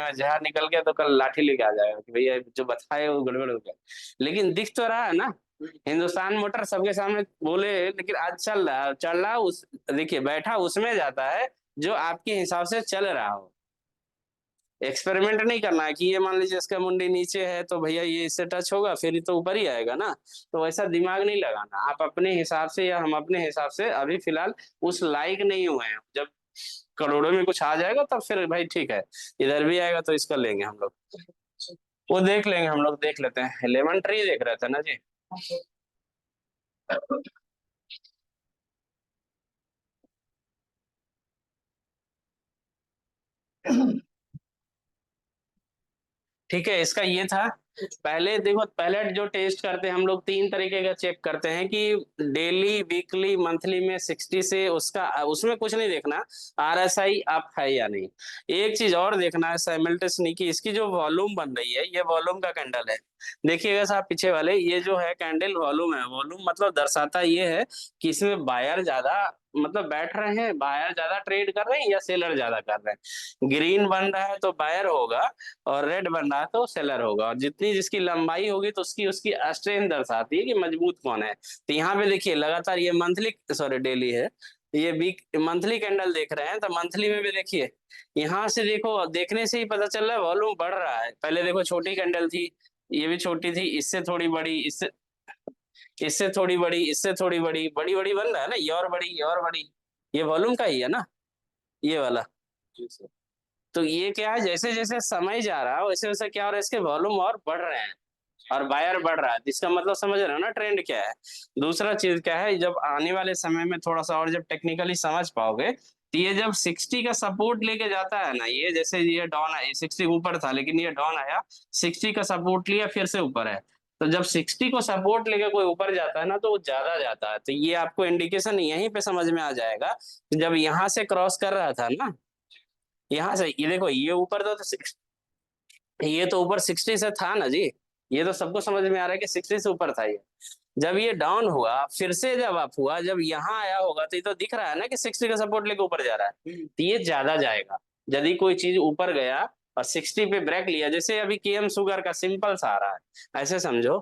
में जहर निकल गया तो कल लाठी लेके आ जाएगा कि भैया जो बताए वो गड़बड़ हो गया। लेकिन दिख तो रहा है ना, हिंदुस्तान मोटर सबके सामने बोले, लेकिन आज चल रहा उस, देखिए बैठा उसमें जाता है जो आपके हिसाब से चल रहा हो। एक्सपेरिमेंट नहीं करना है कि ये मान लीजिए इसका मुंडी नीचे है तो भैया ये इससे टच होगा फिर ये तो ऊपर ही आएगा ना। तो वैसा दिमाग नहीं लगाना, आप अपने हिसाब से या हम अपने हिसाब से अभी फिलहाल उस लायक नहीं हुए हैं। जब करोड़ों में कुछ आ जाएगा तब फिर भाई ठीक है, इधर भी आएगा तो इसका लेंगे हम लोग। वो देख लेंगे, हम लोग देख लेते हैं। लेमन ट्री देख रहे थे ना जी। ठीक है, इसका ये था। पहले देखो, पहले जो टेस्ट करते हैं हम लोग, तीन तरीके का चेक करते हैं कि डेली, वीकली, मंथली में 60 से उसका, उसमें कुछ नहीं देखना RSI आप है या नहीं। एक चीज और देखना है साइमल्टेनियसली कि इसकी जो वॉल्यूम बन रही है, ये वॉल्यूम का कैंडल है। देखिएगा साहब पीछे वाले, ये जो है कैंडल वॉल्यूम है। वॉल्यूम मतलब दर्शाता ये है कि इसमें बायर ज्यादा मतलब बैठ रहे हैं, बायर ज्यादा ट्रेड कर रहे हैं या सेलर ज्यादा कर रहे हैं। ग्रीन बन रहा है तो बायर होगा, और रेड बन रहा है तो सेलर होगा। और जितनी जिसकी लंबाई होगी तो उसकी उसकी स्ट्रेंथ दर्शाती है कि मजबूत कौन है। तो यहाँ पे देखिए लगातार ये मंथली, सॉरी डेली है, ये वीक मंथली कैंडल देख रहे हैं तो मंथली में भी देखिए, यहाँ से देखो, देखने से ही पता चल रहा है वॉल्यूम बढ़ रहा है। पहले देखो छोटी कैंडल थी, ये भी छोटी थी, इससे थोड़ी बड़ी, इससे इससे थोड़ी बड़ी, इससे थोड़ी बड़ी, बड़ी बड़ी बन रहा है ना, ये और बड़ी, ये और बड़ी। ये वॉल्यूम का ही है ना, ये वाला। तो ये क्या है, जैसे जैसे समय जा रहा है वैसे वैसे क्या हो रहा है, इसके वॉल्यूम और बढ़ रहे हैं और बायर बढ़ रहा है। तो इसका मतलब समझ रहे हो ना ट्रेंड क्या है। दूसरा चीज क्या है, जब आने वाले समय में थोड़ा सा और जब टेक्निकली समझ पाओगे, तो ये जब 60 का सपोर्ट लेके जाता है ना, ये जैसे ये डाउन है, 60 ऊपर था लेकिन ये डाउन आया, 60 का सपोर्ट लिया फिर से ऊपर है। तो जब 60 को सपोर्ट लेके कोई ऊपर जाता है ना तो वो ज्यादा जाता है। तो ये आपको इंडिकेशन यहीं पे समझ में आ जाएगा। जब यहाँ से क्रॉस कर रहा था ना, यहाँ से ये देखो, ये ऊपर था तो ये तो ऊपर 60 से था ना जी। ये तो सबको समझ में आ रहा है कि 60 से ऊपर था ये। जब ये डाउन हुआ फिर से जब अप हुआ, जब यहाँ आया होगा तो ये तो दिख रहा है ना कि 60 का सपोर्ट लेके ऊपर जा रहा है, तो ये ज्यादा जाएगा। यदि कोई चीज ऊपर गया और 60 पे ब्रेक लिया, जैसे अभी केएम शुगर का सिंपल सा आ रहा है, ऐसे समझो।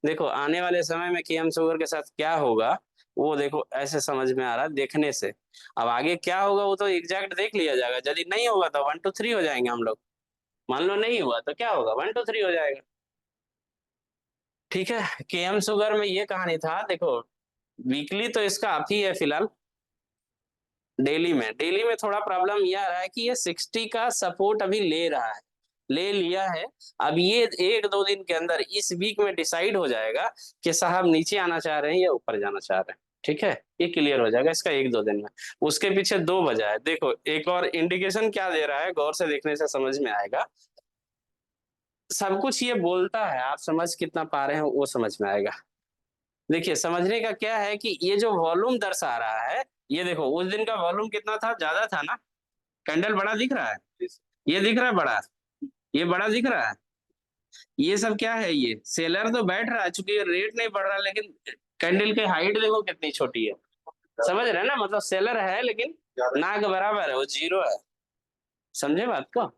देखो आने वाले समय में केएम शुगर के साथ क्या होगा, वो देखो ऐसे समझ में आ रहा है देखने से। अब आगे क्या होगा वो तो एग्जैक्ट देख लिया जाएगा। यदि नहीं होगा तो 1 2 3 हो जाएंगे हम लोग। मान लो नहीं हुआ तो क्या होगा, 1 2 3 हो जाएगा। ठीक है, केएम शुगर में ये कहानी था देखो। वीकली तो इसका आप ही है फिलहाल। डेली में थोड़ा प्रॉब्लम ये आ रहा है कि ये 60 का सपोर्ट अभी ले रहा है, ले लिया है। अब ये 1 2 दिन के अंदर इस वीक में डिसाइड हो जाएगा कि साहब नीचे आना चाह रहे हैं या ऊपर जाना चाह रहे हैं। ठीक है, ये क्लियर हो जाएगा इसका 1 2 दिन में। उसके पीछे 2 वजह है। देखो एक और इंडिकेशन क्या दे रहा है, गौर से देखने से समझ में आएगा। सब कुछ ये बोलता है, आप समझ कितना पा रहे हैं वो समझ में आएगा। देखिए समझने का क्या है कि ये जो वॉल्यूम दर्शा रहा है, ये देखो उस दिन का वॉल्यूम कितना था, ज्यादा था ना। कैंडल बड़ा दिख रहा है, ये दिख रहा है बड़ा, ये बड़ा दिख रहा है। ये सब क्या है, ये सेलर तो बैठ रहा है चूंकि रेट नहीं बढ़ रहा, लेकिन कैंडल की हाइट देखो कितनी छोटी है। समझ रहे हैं ना, मतलब सेलर है लेकिन ना के बराबर है, वो जीरो है। समझे बात को।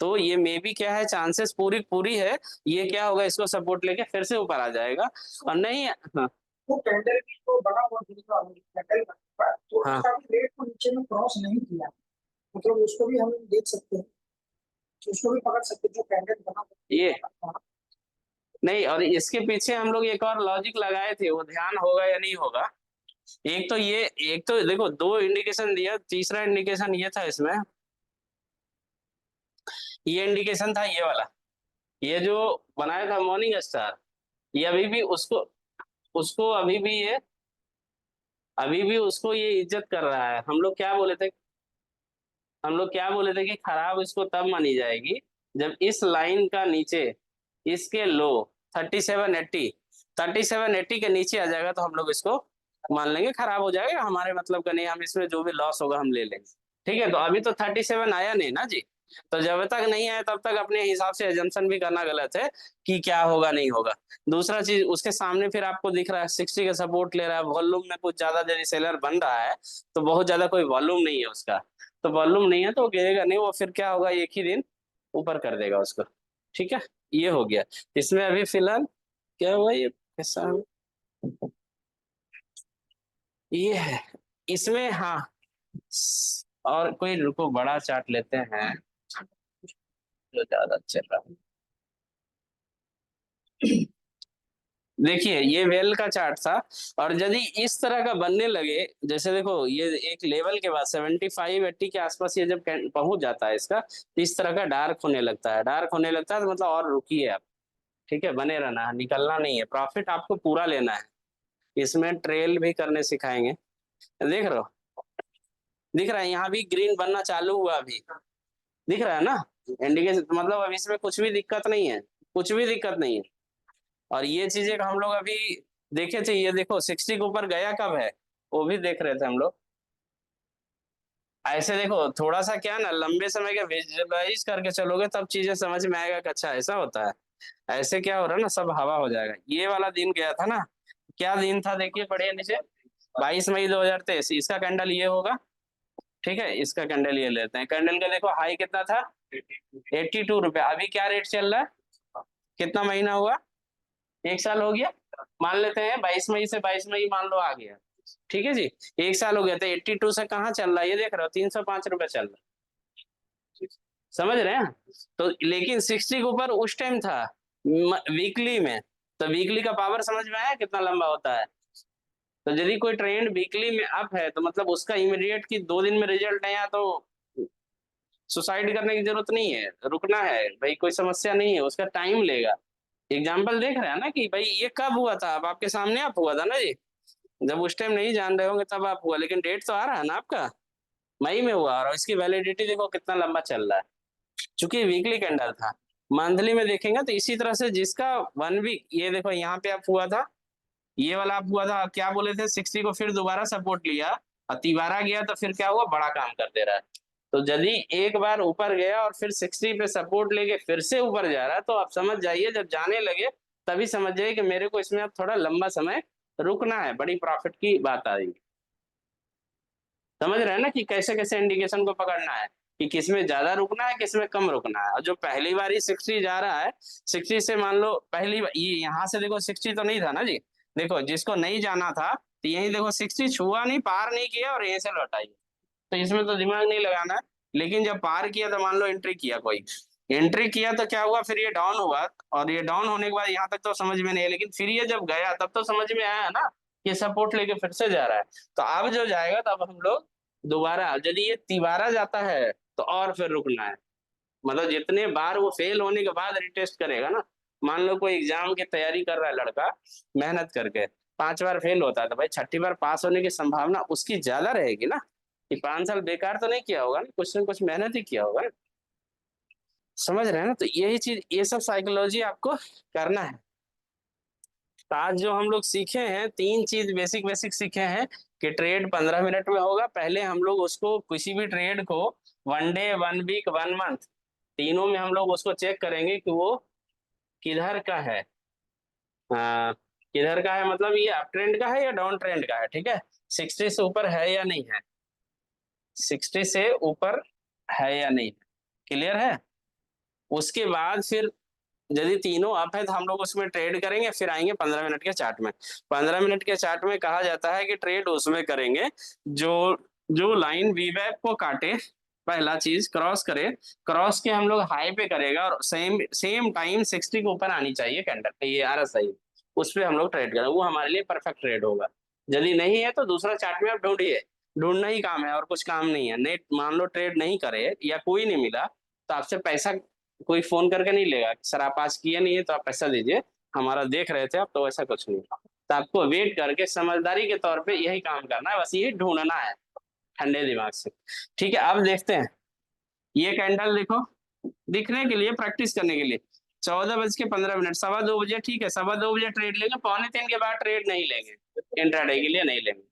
तो ये मे बी क्या है, चांसेस पूरी पूरी है ये क्या होगा, इसको सपोर्ट लेके फिर से ऊपर आ जाएगा। और नहीं, हाँ वो कैंडल भी तो बड़ा बहुत दूसरा कैंडल तो हाँ। उसका भी रेट को नीचे में क्रॉस नहीं किया, मतलब उसको भी हम देख सकते हैं, तो उसको भी पकड़ सकते हैं जो कैंडल बना ये था। नहीं, और इसके पीछे हम लोग एक और लॉजिक लगाए थे, वो ध्यान होगा या नहीं होगा। एक तो ये, एक तो देखो 2 इंडिकेशन दिया, तीसरा इंडिकेशन ये था इसमें, ये इंडिकेशन था ये वाला, ये जो बनाया था मॉर्निंग स्टार। ये अभी भी उसको, उसको अभी भी ये, अभी भी उसको ये इज्जत कर रहा है। हम लोग क्या बोले थे, हम लोग क्या बोले थे कि खराब इसको तब मानी जाएगी जब इस लाइन का नीचे, इसके लो 3780, 3780 के नीचे आ जाएगा तो हम लोग इसको मान लेंगे खराब हो जाएगा, हमारे मतलब का नहीं, हम इसमें जो भी लॉस होगा हम ले लेंगे। ठीक है, तो अभी तो 37 आया नहीं ना जी। तो जब तक नहीं आया तब तक अपने हिसाब से एजम्पशन भी करना गलत है कि क्या होगा नहीं होगा। दूसरा चीज, उसके सामने फिर आपको दिख रहा है 60 का सपोर्ट ले रहा है, वॉल्यूम में कुछ ज्यादा यदि सेलर बन रहा है तो बहुत ज्यादा कोई वॉल्यूम नहीं है उसका। तो वॉल्यूम नहीं है तो गिरेगा नहीं वो, फिर क्या होगा एक ही दिन ऊपर कर देगा उसको। ठीक है, ये हो गया। इसमें अभी फिलहाल क्या हुआ, ये कैसा, ये है इसमें, हाँ। और कोई रुको बड़ा चार्ट लेते हैं जो ज्यादा चल रहा है। देखिए ये वेल का चार्ट था, और यदि इस तरह का बनने लगे, जैसे देखो ये एक लेवल के बाद 75-80 के आसपास ये जब पहुंच जाता है इसका, तो इस तरह का डार्क होने लगता है, डार्क होने लगता है तो मतलब और रुकिए आप। ठीक है, बने रहना है, निकलना नहीं है, प्रॉफिट आपको पूरा लेना है। इसमें ट्रेल भी करने सिखाएंगे। देख रहे हो, दिख रहा है यहाँ भी ग्रीन बनना चालू हुआ अभी, दिख रहा है ना इंडिकेशन, मतलब अब इसमें कुछ भी दिक्कत नहीं है, कुछ भी दिक्कत नहीं है। और ये चीजें हम लोग अभी देखे थे, ये देखो 60 के ऊपर गया कब है, वो भी देख रहे थे हम लोग। ऐसे देखो थोड़ा सा क्या ना, लंबे समय के विजुअलाइज करके चलोगे तब चीजें समझ में आएगा कि अच्छा ऐसा होता है। ऐसे क्या हो रहा है ना, सब हवा हो जाएगा। ये वाला दिन गया था ना, क्या दिन था देखिए, पढ़िए नीचे, 22 मई 2023, इसका कैंडल ये होगा। ठीक है, इसका कैंडल ये लेते हैं, कैंडल का देखो हाई कितना था, 82 रुपये। अभी क्या रेट चल रहा है, कितना महीना हुआ, 1 साल हो गया, मान लेते हैं 22 मई से 22 मई मान लो आ गया। ठीक है जी, 1 साल हो गया, तो 82 से कहाँ चल रहा है, ये देख रहे हो 305 रुपये चल रहा है, समझ रहे हैं। तो लेकिन 60 के ऊपर उस टाइम था वीकली में, तो वीकली का पावर समझ में आया कितना लंबा होता है। तो यदि कोई ट्रेंड वीकली में अप है तो मतलब उसका इमीडिएट की 2 दिन में रिजल्ट नहीं आया तो सुसाइड करने की जरूरत नहीं है, रुकना है भाई, कोई समस्या नहीं है, उसका टाइम लेगा। एग्जाम्पल देख रहे हैं ना कि भाई ये कब हुआ था, अब आपके सामने आप हुआ था ना जी, जब उस टाइम नहीं जान रहे होंगे तब आप हुआ, लेकिन डेट तो आ रहा है ना आपका, मई में हुआ, और इसकी वैलिडिटी देखो कितना लंबा चल रहा है। चूंकि वीकली कैंडल था, मंथली में देखेंगे तो इसी तरह से जिसका 1 वीक, ये देखो यहाँ पे आप हुआ था, ये वाला आप हुआ था, क्या बोले थे 60 को फिर दोबारा सपोर्ट लिया और तिबारा गया, तो फिर क्या हुआ, बड़ा काम कर दे रहा है। तो यदि एक बार ऊपर गया और फिर 60 पे सपोर्ट लेके फिर से ऊपर जा रहा है, तो आप समझ जाइए जब जाने लगे तभी समझ जाइए कि मेरे को इसमें अब थोड़ा लंबा समय रुकना है, बड़ी प्रॉफिट की बात आ रही है। समझ रहे हैं ना कि कैसे कैसे इंडिकेशन को पकड़ना है, कि किसमें ज्यादा रुकना है, किसमें कम रुकना है। और जो पहली बार 60 जा रहा है, 60 से मान लो पहली बार ये यहाँ से देखो 60 तो नहीं था ना जी, देखो जिसको नहीं जाना था तो यही देखो 60 छुआ नहीं, पार नहीं किया और यहीं से लौटाई, तो इसमें तो दिमाग नहीं लगाना है। लेकिन जब पार किया तो मान लो एंट्री किया, कोई एंट्री किया तो क्या हुआ, फिर ये डाउन हुआ, और ये डाउन होने के बाद यहाँ तक तो समझ में नहीं है, लेकिन फिर ये जब गया तब तो समझ में आया ना, ये सपोर्ट लेके फिर से जा रहा है। तो अब जो जाएगा तब हम लोग दोबारा, यदि ये तिबारा जाता है तो और फिर रुकना है, मतलब जितने बार वो फेल होने के बाद रिटेस्ट करेगा ना, मान लो कोई एग्जाम की तैयारी कर रहा है लड़का, मेहनत करके 5 बार फेल होता है, तो भाई छठी बार पास होने की संभावना उसकी ज्यादा रहेगी ना, कि 5 साल बेकार तो नहीं किया होगा ना कुछ मेहनत ही किया होगा ना। समझ रहे हैं ना, तो यही चीज, ये सब साइकोलॉजी आपको करना है। तो आज जो हम लोग सीखे हैं, 3 चीज बेसिक बेसिक सीखे हैं, कि ट्रेड 15 मिनट में होगा, पहले हम लोग उसको किसी भी ट्रेड को 1 डे 1 वीक 1 मंथ तीनों में हम लोग उसको चेक करेंगे कि वो किधर का है, किधर का है, मतलब ये अप ट्रेंड का है या डाउन ट्रेंड का है। ठीक है, 60 से ऊपर है या नहीं है, 60 से ऊपर है या नहीं, क्लियर है। उसके बाद फिर यदि तीनों अप है तो हम लोग उसमें ट्रेड करेंगे, फिर आएंगे 15 मिनट के चार्ट में। 15 मिनट के चार्ट में कहा जाता है कि ट्रेड उसमें करेंगे जो जो लाइन वीवैप को काटे, पहला चीज क्रॉस करे, क्रॉस के हम लोग हाई पे करेगा, और सेम सेम टाइम 60 के ऊपर आनी चाहिए कैंडल, ये आ रहा सही, उस पर हम लोग ट्रेड करें, वो हमारे लिए परफेक्ट ट्रेड होगा। यदि नहीं है तो दूसरा चार्ट में आप ढूंढिए, ढूंढना ही काम है और कुछ काम नहीं है। नेट मान लो ट्रेड नहीं करे या कोई नहीं मिला, तो आपसे पैसा कोई फोन करके नहीं लेगा, सर आप आज किए नहीं है तो आप पैसा दीजिए, हमारा देख रहे थे आप, तो ऐसा कुछ नहीं। तो आपको वेट करके समझदारी के तौर पे यही काम करना है, बस यही ढूंढना है ठंडे दिमाग से। ठीक है, अब देखते हैं ये कैंडल देखो, दिखने के लिए, प्रैक्टिस करने के लिए, 14:15, 2:15, ठीक है, 2:15 ट्रेड लेंगे, 2:45 के बाद ट्रेड नहीं लेंगे, इंट्राडे के लिए नहीं लेंगे।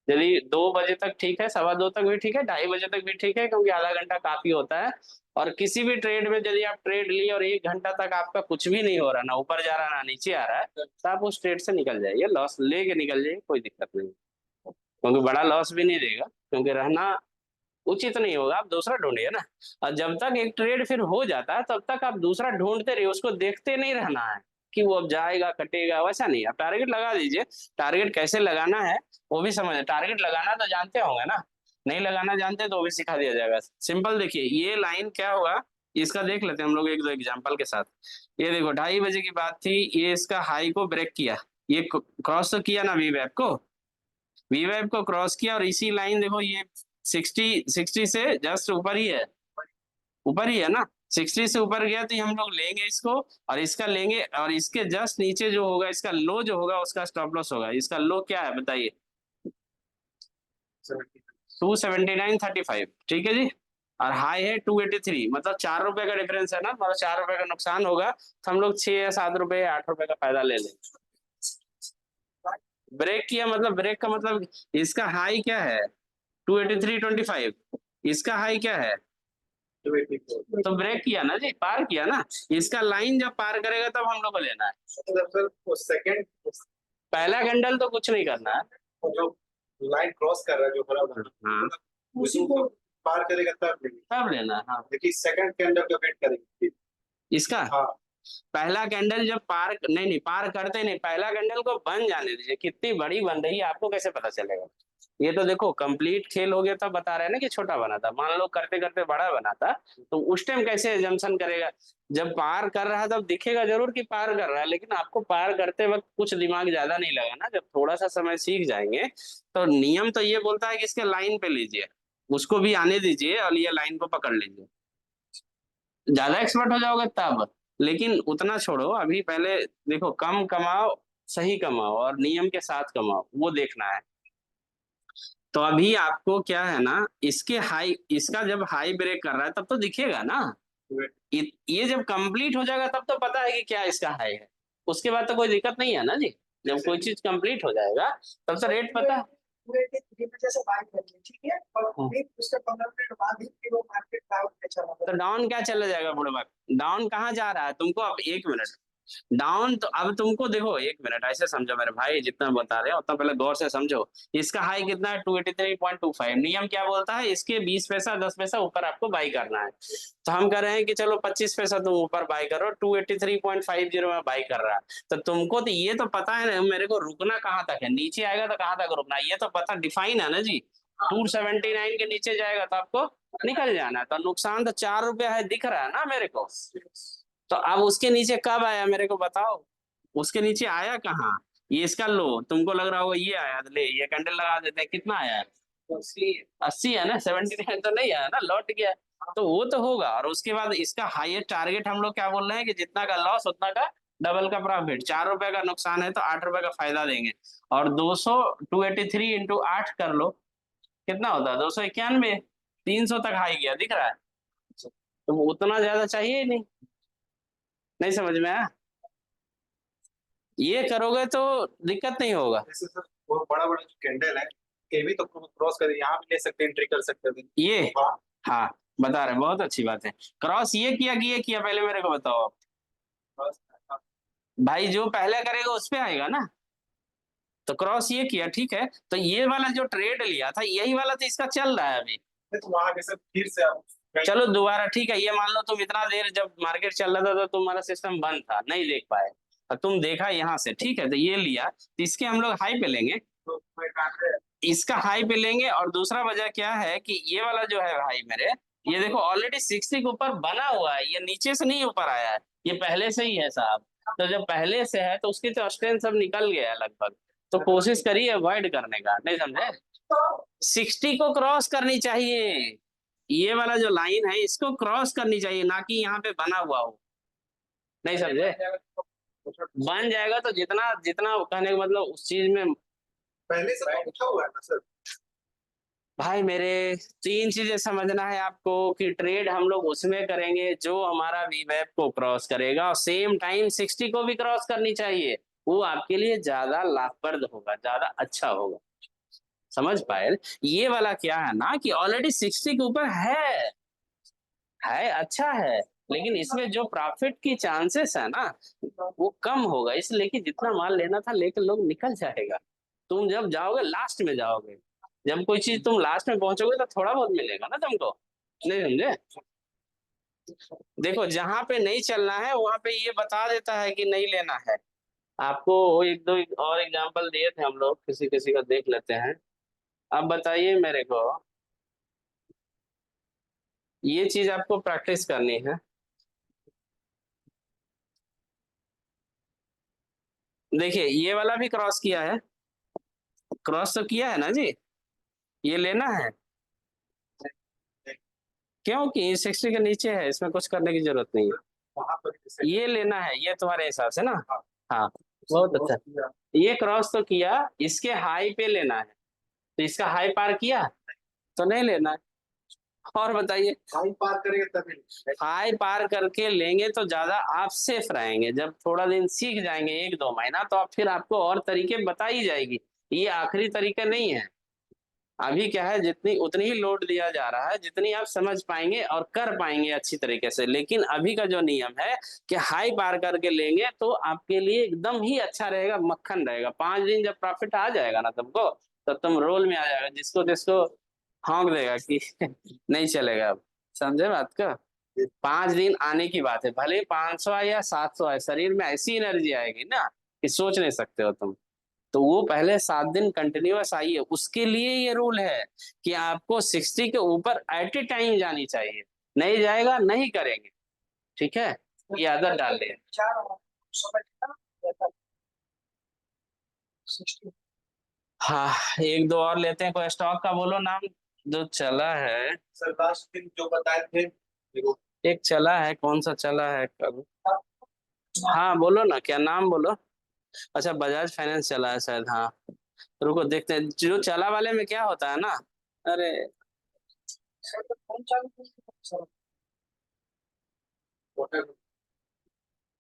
यदि 2 बजे तक ठीक है, 2:15 तक भी ठीक है, 2:30 तक भी ठीक है, क्योंकि आधा घंटा काफी होता है। और किसी भी ट्रेड में यदि आप ट्रेड लिए और 1 घंटा तक आपका कुछ भी नहीं हो रहा, ना ऊपर जा रहा ना नीचे आ रहा है, तो आप उस ट्रेड से निकल जाइए, लॉस लेके निकल जाइए, कोई दिक्कत नहीं, क्योंकि बड़ा लॉस भी नहीं देगा, क्योंकि रहना उचित नहीं होगा, आप दूसरा ढूंढिए ना। और जब तक एक ट्रेड फिर हो जाता है तब तक आप दूसरा ढूंढते रहिए, उसको देखते नहीं रहना है कि वो अब जाएगा कटेगा, वैसा नहीं। आप टारगेट लगा दीजिए। टारगेट कैसे लगाना है वो भी समझ, टारगेट लगाना तो जानते होंगे ना, नहीं लगाना जानते तो वो भी सिखा दिया जाएगा। सिंपल देखिए, ये लाइन क्या होगा इसका देख लेते हैं हम लोग एक दो एग्जांपल के साथ। ये देखो 2:30 बजे की बात थी, ये इसका हाई को ब्रेक किया, ये क्रॉस तो किया ना वी वेब को क्रॉस किया, और इसी लाइन देखो ये 60 से जस्ट ऊपर ही है ना, 60 से ऊपर गया तो ये हम लोग लेंगे इसको, और इसका लेंगे, और इसके जस्ट नीचे जो होगा इसका लो जो होगा उसका स्टॉप लॉस होगा। इसका लो क्या है बताइए? 279.35, ठीक है जी। और हाई है 283, मतलब 4 रुपए का डिफरेंस है ना, मतलब 4 रुपए का नुकसान होगा, तो हम लोग 6 या 7 रुपए या 8 रुपए का फायदा ले लेंगे। ब्रेक किया मतलब, ब्रेक का मतलब इसका हाई क्या है 283.25, इसका हाई क्या है 284, तो ब्रेक किया ना जी, पार किया ना। इसका लाइन जब पार करेगा तब हम लोग को लेना है। सेकंड पहला कैंडल तो कुछ नहीं करना है, जो लाइन क्रॉस कर रहा है जो बराबर, हाँ, उसी को पार करेगा तब लेना है। हाँ, देखिए सेकंड कैंडल का वेट करेंगे इसका। हाँ, पहला कैंडल जब पार नहीं पार करते नहीं, पहला कैंडल को बन जाने दीजिए, कितनी बड़ी बन रही है आपको कैसे पता चलेगा? ये तो देखो कंप्लीट खेल हो गया तब बता रहे हैं ना कि छोटा बना था, मान लो करते करते बड़ा बना था, तो उस टाइम कैसे एजम्पशन करेगा? जब पार कर रहा है तब दिखेगा जरूर कि पार कर रहा है, लेकिन आपको पार करते वक्त कुछ दिमाग ज्यादा नहीं लगा ना, जब थोड़ा सा समय सीख जाएंगे तो नियम तो ये बोलता है कि इसके लाइन पे लीजिए, उसको भी आने दीजिए और ये लाइन को पकड़ लीजिए, ज्यादा एक्सपर्ट हो जाओगे तब। लेकिन उतना छोड़ो, अभी पहले देखो कम कमाओ, सही कमाओ और नियम के साथ कमाओ, वो देखना है। तो अभी आपको क्या है ना, इसके हाई, इसका जब हाई ब्रेक कर रहा है तब तो दिखेगा ना, ये जब कंप्लीट हो जाएगा तब तो पता है कि क्या इसका हाई है, उसके बाद तो कोई दिक्कत नहीं है ना जी। जब कोई चीज कंप्लीट हो जाएगा तब तो रेट पता है। पूरे के 3 बजे से बाय करिए, ठीक है, और हाँ। फिर उसके 15 मिनट बाद ही फिर वो मार्केट डाउन पे चला तो डाउन क्या चला जाएगा बुढ़े वक्त, डाउन कहाँ जा रहा है तुमको? अब एक मिनट, डाउन तो अब तुमको देखो, एक मिनट ऐसे समझो मेरे भाई, जितना बता रहे हो उतना पहले गौर से समझो। इसका हाई कितना है 283.25, नियम क्या बोलता है? इसके 20 पैसा 10 पैसा ऊपर आपको बाई करना है। तो हम कह रहे हैं कि चलो 25 पैसा तुम ऊपर बाई करो, 283.50 में बाई कर रहा है। तो तुमको तो ये तो पता है ना मेरे को रुकना कहाँ तक है, नीचे आएगा तो कहाँ तक रुकना है, ये तो पता डिफाइन है ना जी। 279 के नीचे जाएगा तो आपको निकल जाना है, तो नुकसान तो 4 रुपया है दिख रहा है ना मेरे को। तो अब उसके नीचे कब आया मेरे को बताओ, उसके नीचे आया कहाँ? ये इसका लो, तुमको लग रहा होगा ये आया, तो ले ये कैंडल लगा देते हैं, कितना आया? 80 है ना, 79 तो नहीं आया ना, लौट गया। तो वो तो होगा, और उसके बाद इसका हाईएस्ट टारगेट हम लोग क्या बोल रहे हैं कि जितना का लॉस उतना का डबल का प्रॉफिट, 4 रुपए का नुकसान है तो 8 रुपए का फायदा देंगे। और 200 283 इंटू 8 कर लो, कितना होता है 291, 300 तक हाई गया दिख रहा है। तो वो उतना ज्यादा चाहिए ही नहीं, नहीं समझ में आया? ये करोगे तो दिक्कत नहीं होगा। जैसे सर बहुत बड़ा बड़ा जो कैंडल है ये भी तो क्रॉस कर यहाँ भी ले सकते हैं, एंट्री कर सकते हैं। ये हाँ, हाँ, बता रहे हैं, बहुत अच्छी बात है। क्रॉस ये किया कि ये किया, पहले मेरे को बताओ आप। भाई जो पहले करेगा उस पे आएगा ना, तो क्रॉस ये किया ठीक है, तो ये वाला जो ट्रेड लिया था यही वाला तो इसका चल रहा है अभी। तो वहाँ कैसे फिर से आप चलो दोबारा ठीक है, ये मान लो तुम इतना देर जब मार्केट चल रहा था तो तुम्हारा सिस्टम बंद था, नहीं देख पाए, और तुम देखा यहाँ से, ठीक है, तो ये लिया, तो इसके हम लोग हाई पे लेंगे, तो कोई काम है। इसका हाई पे लेंगे। और दूसरा वजह क्या है कि ये वाला जो है भाई मेरे, ये देखो ऑलरेडी 60 के ऊपर बना हुआ है, ये नीचे से नहीं ऊपर आया है, ये पहले से ही है साहब। तो जब पहले से है तो उसकी तो स्ट्रेंथ सब निकल गया है लगभग, तो कोशिश करिए अवॉइड करने का, नहीं समझे? 60 को क्रॉस करनी चाहिए, ये वाला जो लाइन है इसको क्रॉस करनी चाहिए, ना कि यहाँ पे बना हुआ हो, नहीं समझे? बन जाएगा तो जितना जितना कहने का मतलब उस चीज में। पहले से उठा हुआ है ना सर। भाई मेरे 3 चीजें समझना है आपको कि ट्रेड हम लोग उसमें करेंगे जो हमारा वीवेब को क्रॉस करेगा, और सेम टाइम 60 को भी क्रॉस करनी चाहिए, वो आपके लिए ज्यादा लाभप्रद होगा, ज्यादा अच्छा होगा। समझ पाए? ये वाला क्या है ना कि ऑलरेडी 60 के ऊपर है अच्छा है, लेकिन इसमें जो प्रॉफिट की चांसेस है ना वो कम होगा, इसलिए कि जितना माल लेना था लेकर लोग निकल जाएगा, तुम जब जाओगे लास्ट में जाओगे। जब कोई चीज तुम लास्ट में पहुंचोगे तो थोड़ा बहुत मिलेगा ना तुमको, नहीं समझे? देखो जहां पे नहीं चलना है वहां पे ये बता देता है कि नहीं लेना है। आपको एक दो और एग्जांपल दिए थे हम लोग, किसी किसी का देख लेते हैं। अब बताइए मेरे को, ये चीज आपको प्रैक्टिस करनी है। देखिए ये वाला भी क्रॉस किया है, क्रॉस तो किया है ना जी, ये लेना है क्योंकि 60 के नीचे है, इसमें कुछ करने की जरूरत नहीं है। वहां पर जैसे ये लेना है, ये तुम्हारे हिसाब से ना। हाँ बहुत अच्छा, ये क्रॉस तो किया, इसके हाई पे लेना है, तो इसका हाई पार किया तो नहीं लेना है। और बताइए, हाई पार करेंगे तभी। हाई पार करके लेंगे तो ज्यादा आप सेफ रहेंगे। जब थोड़ा दिन सीख जाएंगे, एक दो महीना, तो आप फिर आपको और तरीके बताई जाएगी। ये आखिरी तरीका नहीं है। अभी क्या है, जितनी उतनी ही लोड दिया जा रहा है जितनी आप समझ पाएंगे और कर पाएंगे अच्छी तरीके से। लेकिन अभी का जो नियम है कि हाई पार करके लेंगे तो आपके लिए एकदम ही अच्छा रहेगा, मक्खन रहेगा। 5 दिन जब प्रॉफिट आ जाएगा ना तुमको, तब तुम रोल में आ जाएगा, जिसको जिसको हौंक देगा कि नहीं चलेगा अब। समझे बात का? 5 दिन आने की बात है, भले 500 आए या 700 आए, शरीर में ऐसी एनर्जी आएगी ना कि सोच नहीं सकते हो तुम। तो वो पहले 7 दिन कंटिन्यूअस आइए, उसके लिए ये रूल है कि आपको 60 के ऊपर एट ए टाइम जानी चाहिए। नहीं जाएगा नहीं करेंगे, ठीक है? ये आदत डाल लें। 60 हाँ एक दो और लेते हैं, कोई स्टॉक का बोलो नाम जो चला है। सर लास्ट दिन जो बताए थे देखो, एक चला है, कौन सा चला है कब? हाँ बोलो ना, क्या नाम बोलो। अच्छा बजाज फाइनेंस चला है शायद, हाँ। रुको देखते हैं जो चला वाले में क्या होता है ना। अरे कौन चालू सर? कोटक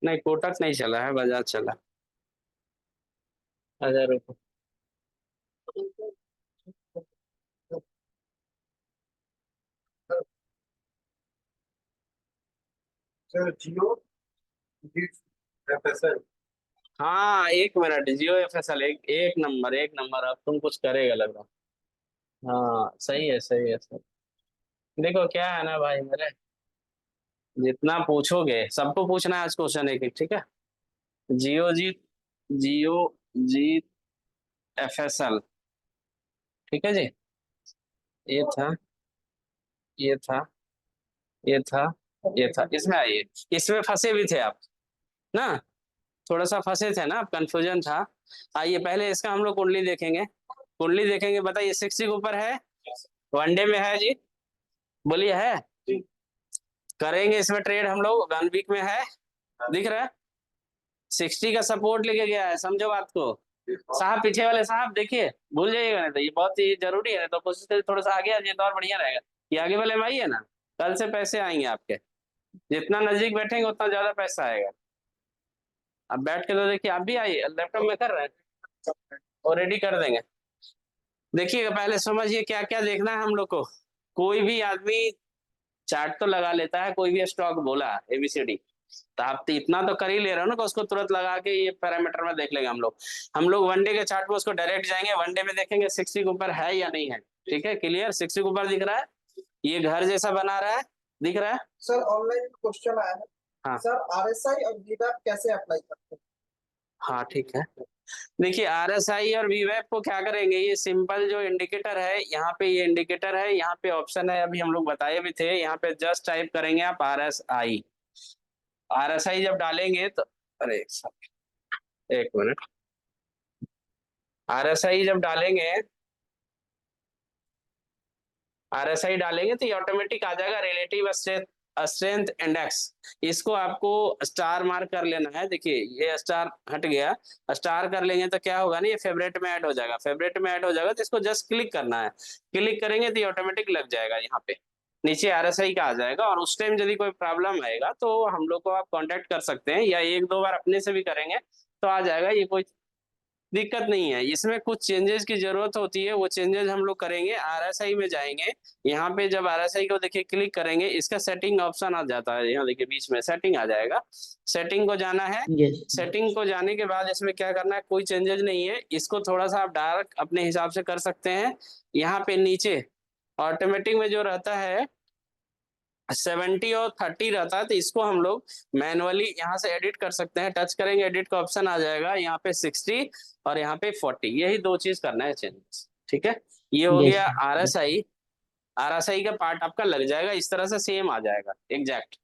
नहीं, कोटक नहीं चला है, बजाज चला। अच्छा रुको, सर जियो एफएसएल। हाँ 1 मिनट, जियो एफएसएल एक एक नंबर, एक नंबर। अब तुम कुछ करेगा लग रहा। हाँ सही है, सही है सर। देखो क्या है ना भाई मेरे, जितना पूछोगे सबको पूछना है आज क्वेश्चन एक एक, ठीक है? जियो जीत, जियो जीत एफएसएल, ठीक है जी। ये था, ये था, ये था, ये था, इसमें आइए। इसमें फंसे भी थे आप ना, थोड़ा सा फंसे थे ना आप, कंफ्यूजन था। आइए पहले इसका हम लोग कुंडली देखेंगे। कुंडली देखेंगे, बताइए 60 के ऊपर है, वनडे में है जी, बोलिए है। करेंगे इसमें ट्रेड हम लोग, 1 वीक में है, दिख रहा है? 60 का सपोर्ट लेके गया है, समझो बात को। साहब पीछे वाले साहब देखिए, भूल जाइएगा नहीं तो, ये बहुत ही जरूरी है। तो कोशिश करिए थोड़ा सा आगे आ जाए तो और बढ़िया रहेगा। ये आगे वाले में आइए ना, कल से पैसे आएंगे आपके, जितना नजदीक बैठेंगे उतना ज्यादा पैसा आएगा। अब बैठ के तो देखिए, आप भी आइए, लैपटॉप में कर रहे हैं और रेडी कर देंगे। देखिएगा पहले समझिए क्या क्या देखना है हम लोग को। कोई भी आदमी चार्ट तो लगा लेता है, कोई भी स्टॉक बोला एबीसीडी, तो आप तो इतना तो कर ही ले रहे हो ना कि उसको तुरंत लगा के ये पैरामीटर में देख लेंगे हम लोग। हम लोग वनडे के चार्ट में उसको डायरेक्ट जाएंगे, वनडे में देखेंगे 60 के ऊपर है या नहीं है। ठीक है, क्लियर? 60 के ऊपर दिख रहा है, ये घर जैसा बना रहा है, दिख रहा है? सर ऑनलाइन क्वेश्चन आया है। हाँ सर आरएसआई और वीवैप कैसे अप्लाई करते हैं? हाँ ठीक है। देखिए आरएसआई और वीवैप को क्या करेंगे, ये सिंपल जो इंडिकेटर है, यहाँ पे ये इंडिकेटर है, यहाँ पे ऑप्शन है, अभी हम लोग बताए भी थे। यहाँ पे जस्ट टाइप करेंगे आप आरएसआई। आरएसआई जब डालेंगे तो, अरे एक मिनट, आरएसआई जब डालेंगे, आरएसआई डालेंगे तो ये ऑटोमेटिक आ जाएगा रिलेटिव स्ट्रेंथ इंडेक्स। इसको आपको स्टार मार्क कर लेना है। देखिए ये स्टार हट गया, स्टार कर लेंगे तो क्या होगा ना, ये फेवरेट में ऐड हो जाएगा। फेवरेट में ऐड हो जाएगा तो इसको जस्ट क्लिक करना है, क्लिक करेंगे तो ये ऑटोमेटिक लग जाएगा। यहाँ पे नीचे आरएसआई का आ जाएगा, और उस टाइम यदि कोई प्रॉब्लम आएगा तो हम लोग को आप कांटेक्ट कर सकते हैं, या एक दो बार अपने से भी करेंगे तो आ जाएगा। ये कोई दिक्कत नहीं है। इसमें कुछ चेंजेस की जरूरत होती है, वो चेंजेस हम लोग करेंगे। आरएसआई में जाएंगे, यहाँ पे जब आरएसआई को देखिए क्लिक करेंगे, इसका सेटिंग ऑप्शन आ जाता है, यहाँ देखिए बीच में सेटिंग आ जाएगा। सेटिंग को जाना है। यस सेटिंग को जाने के बाद इसमें क्या करना है, कोई चेंजेस नहीं है, इसको थोड़ा सा आप डार्क अपने हिसाब से कर सकते हैं। यहाँ पे नीचे ऑटोमेटिक में जो रहता है 70 और 30 रहता है, तो इसको हम लोग मैनुअली यहाँ से एडिट कर सकते हैं। टच करेंगे, एडिट का ऑप्शन आ जाएगा, यहाँ पे 60 और यहाँ पे 40, यही दो चीज करना है चेंजेस। ठीक है, ये हो यस गया आरएसआई। आरएसआई का पार्ट आपका लग जाएगा, इस तरह से सेम आ जाएगा एग्जैक्ट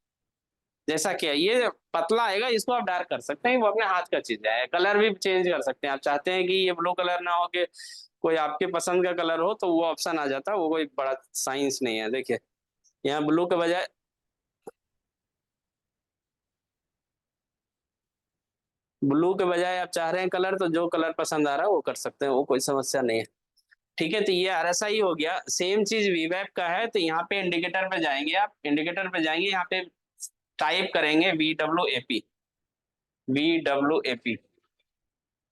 जैसा कि है। ये पतला आएगा, इसको आप डार्क कर सकते हैं, वो अपने हाथ का चीज है। कलर भी चेंज कर सकते हैं, आप चाहते हैं कि ये ब्लू कलर ना हो के कोई आपके पसंद का कलर हो, तो वो ऑप्शन आ जाता है, वो कोई बड़ा साइंस नहीं है। देखिए यहाँ ब्लू के बजाय आप चाह रहे हैं कलर, तो जो कलर पसंद आ रहा है वो कर सकते हैं, वो कोई समस्या नहीं है। ठीक है, तो ये आरएसआई हो गया। सेम चीज वीवैप का है, तो यहाँ पे इंडिकेटर पे जाएंगे, आप इंडिकेटर पे जाएंगे, यहाँ पे टाइप करेंगे VWAP।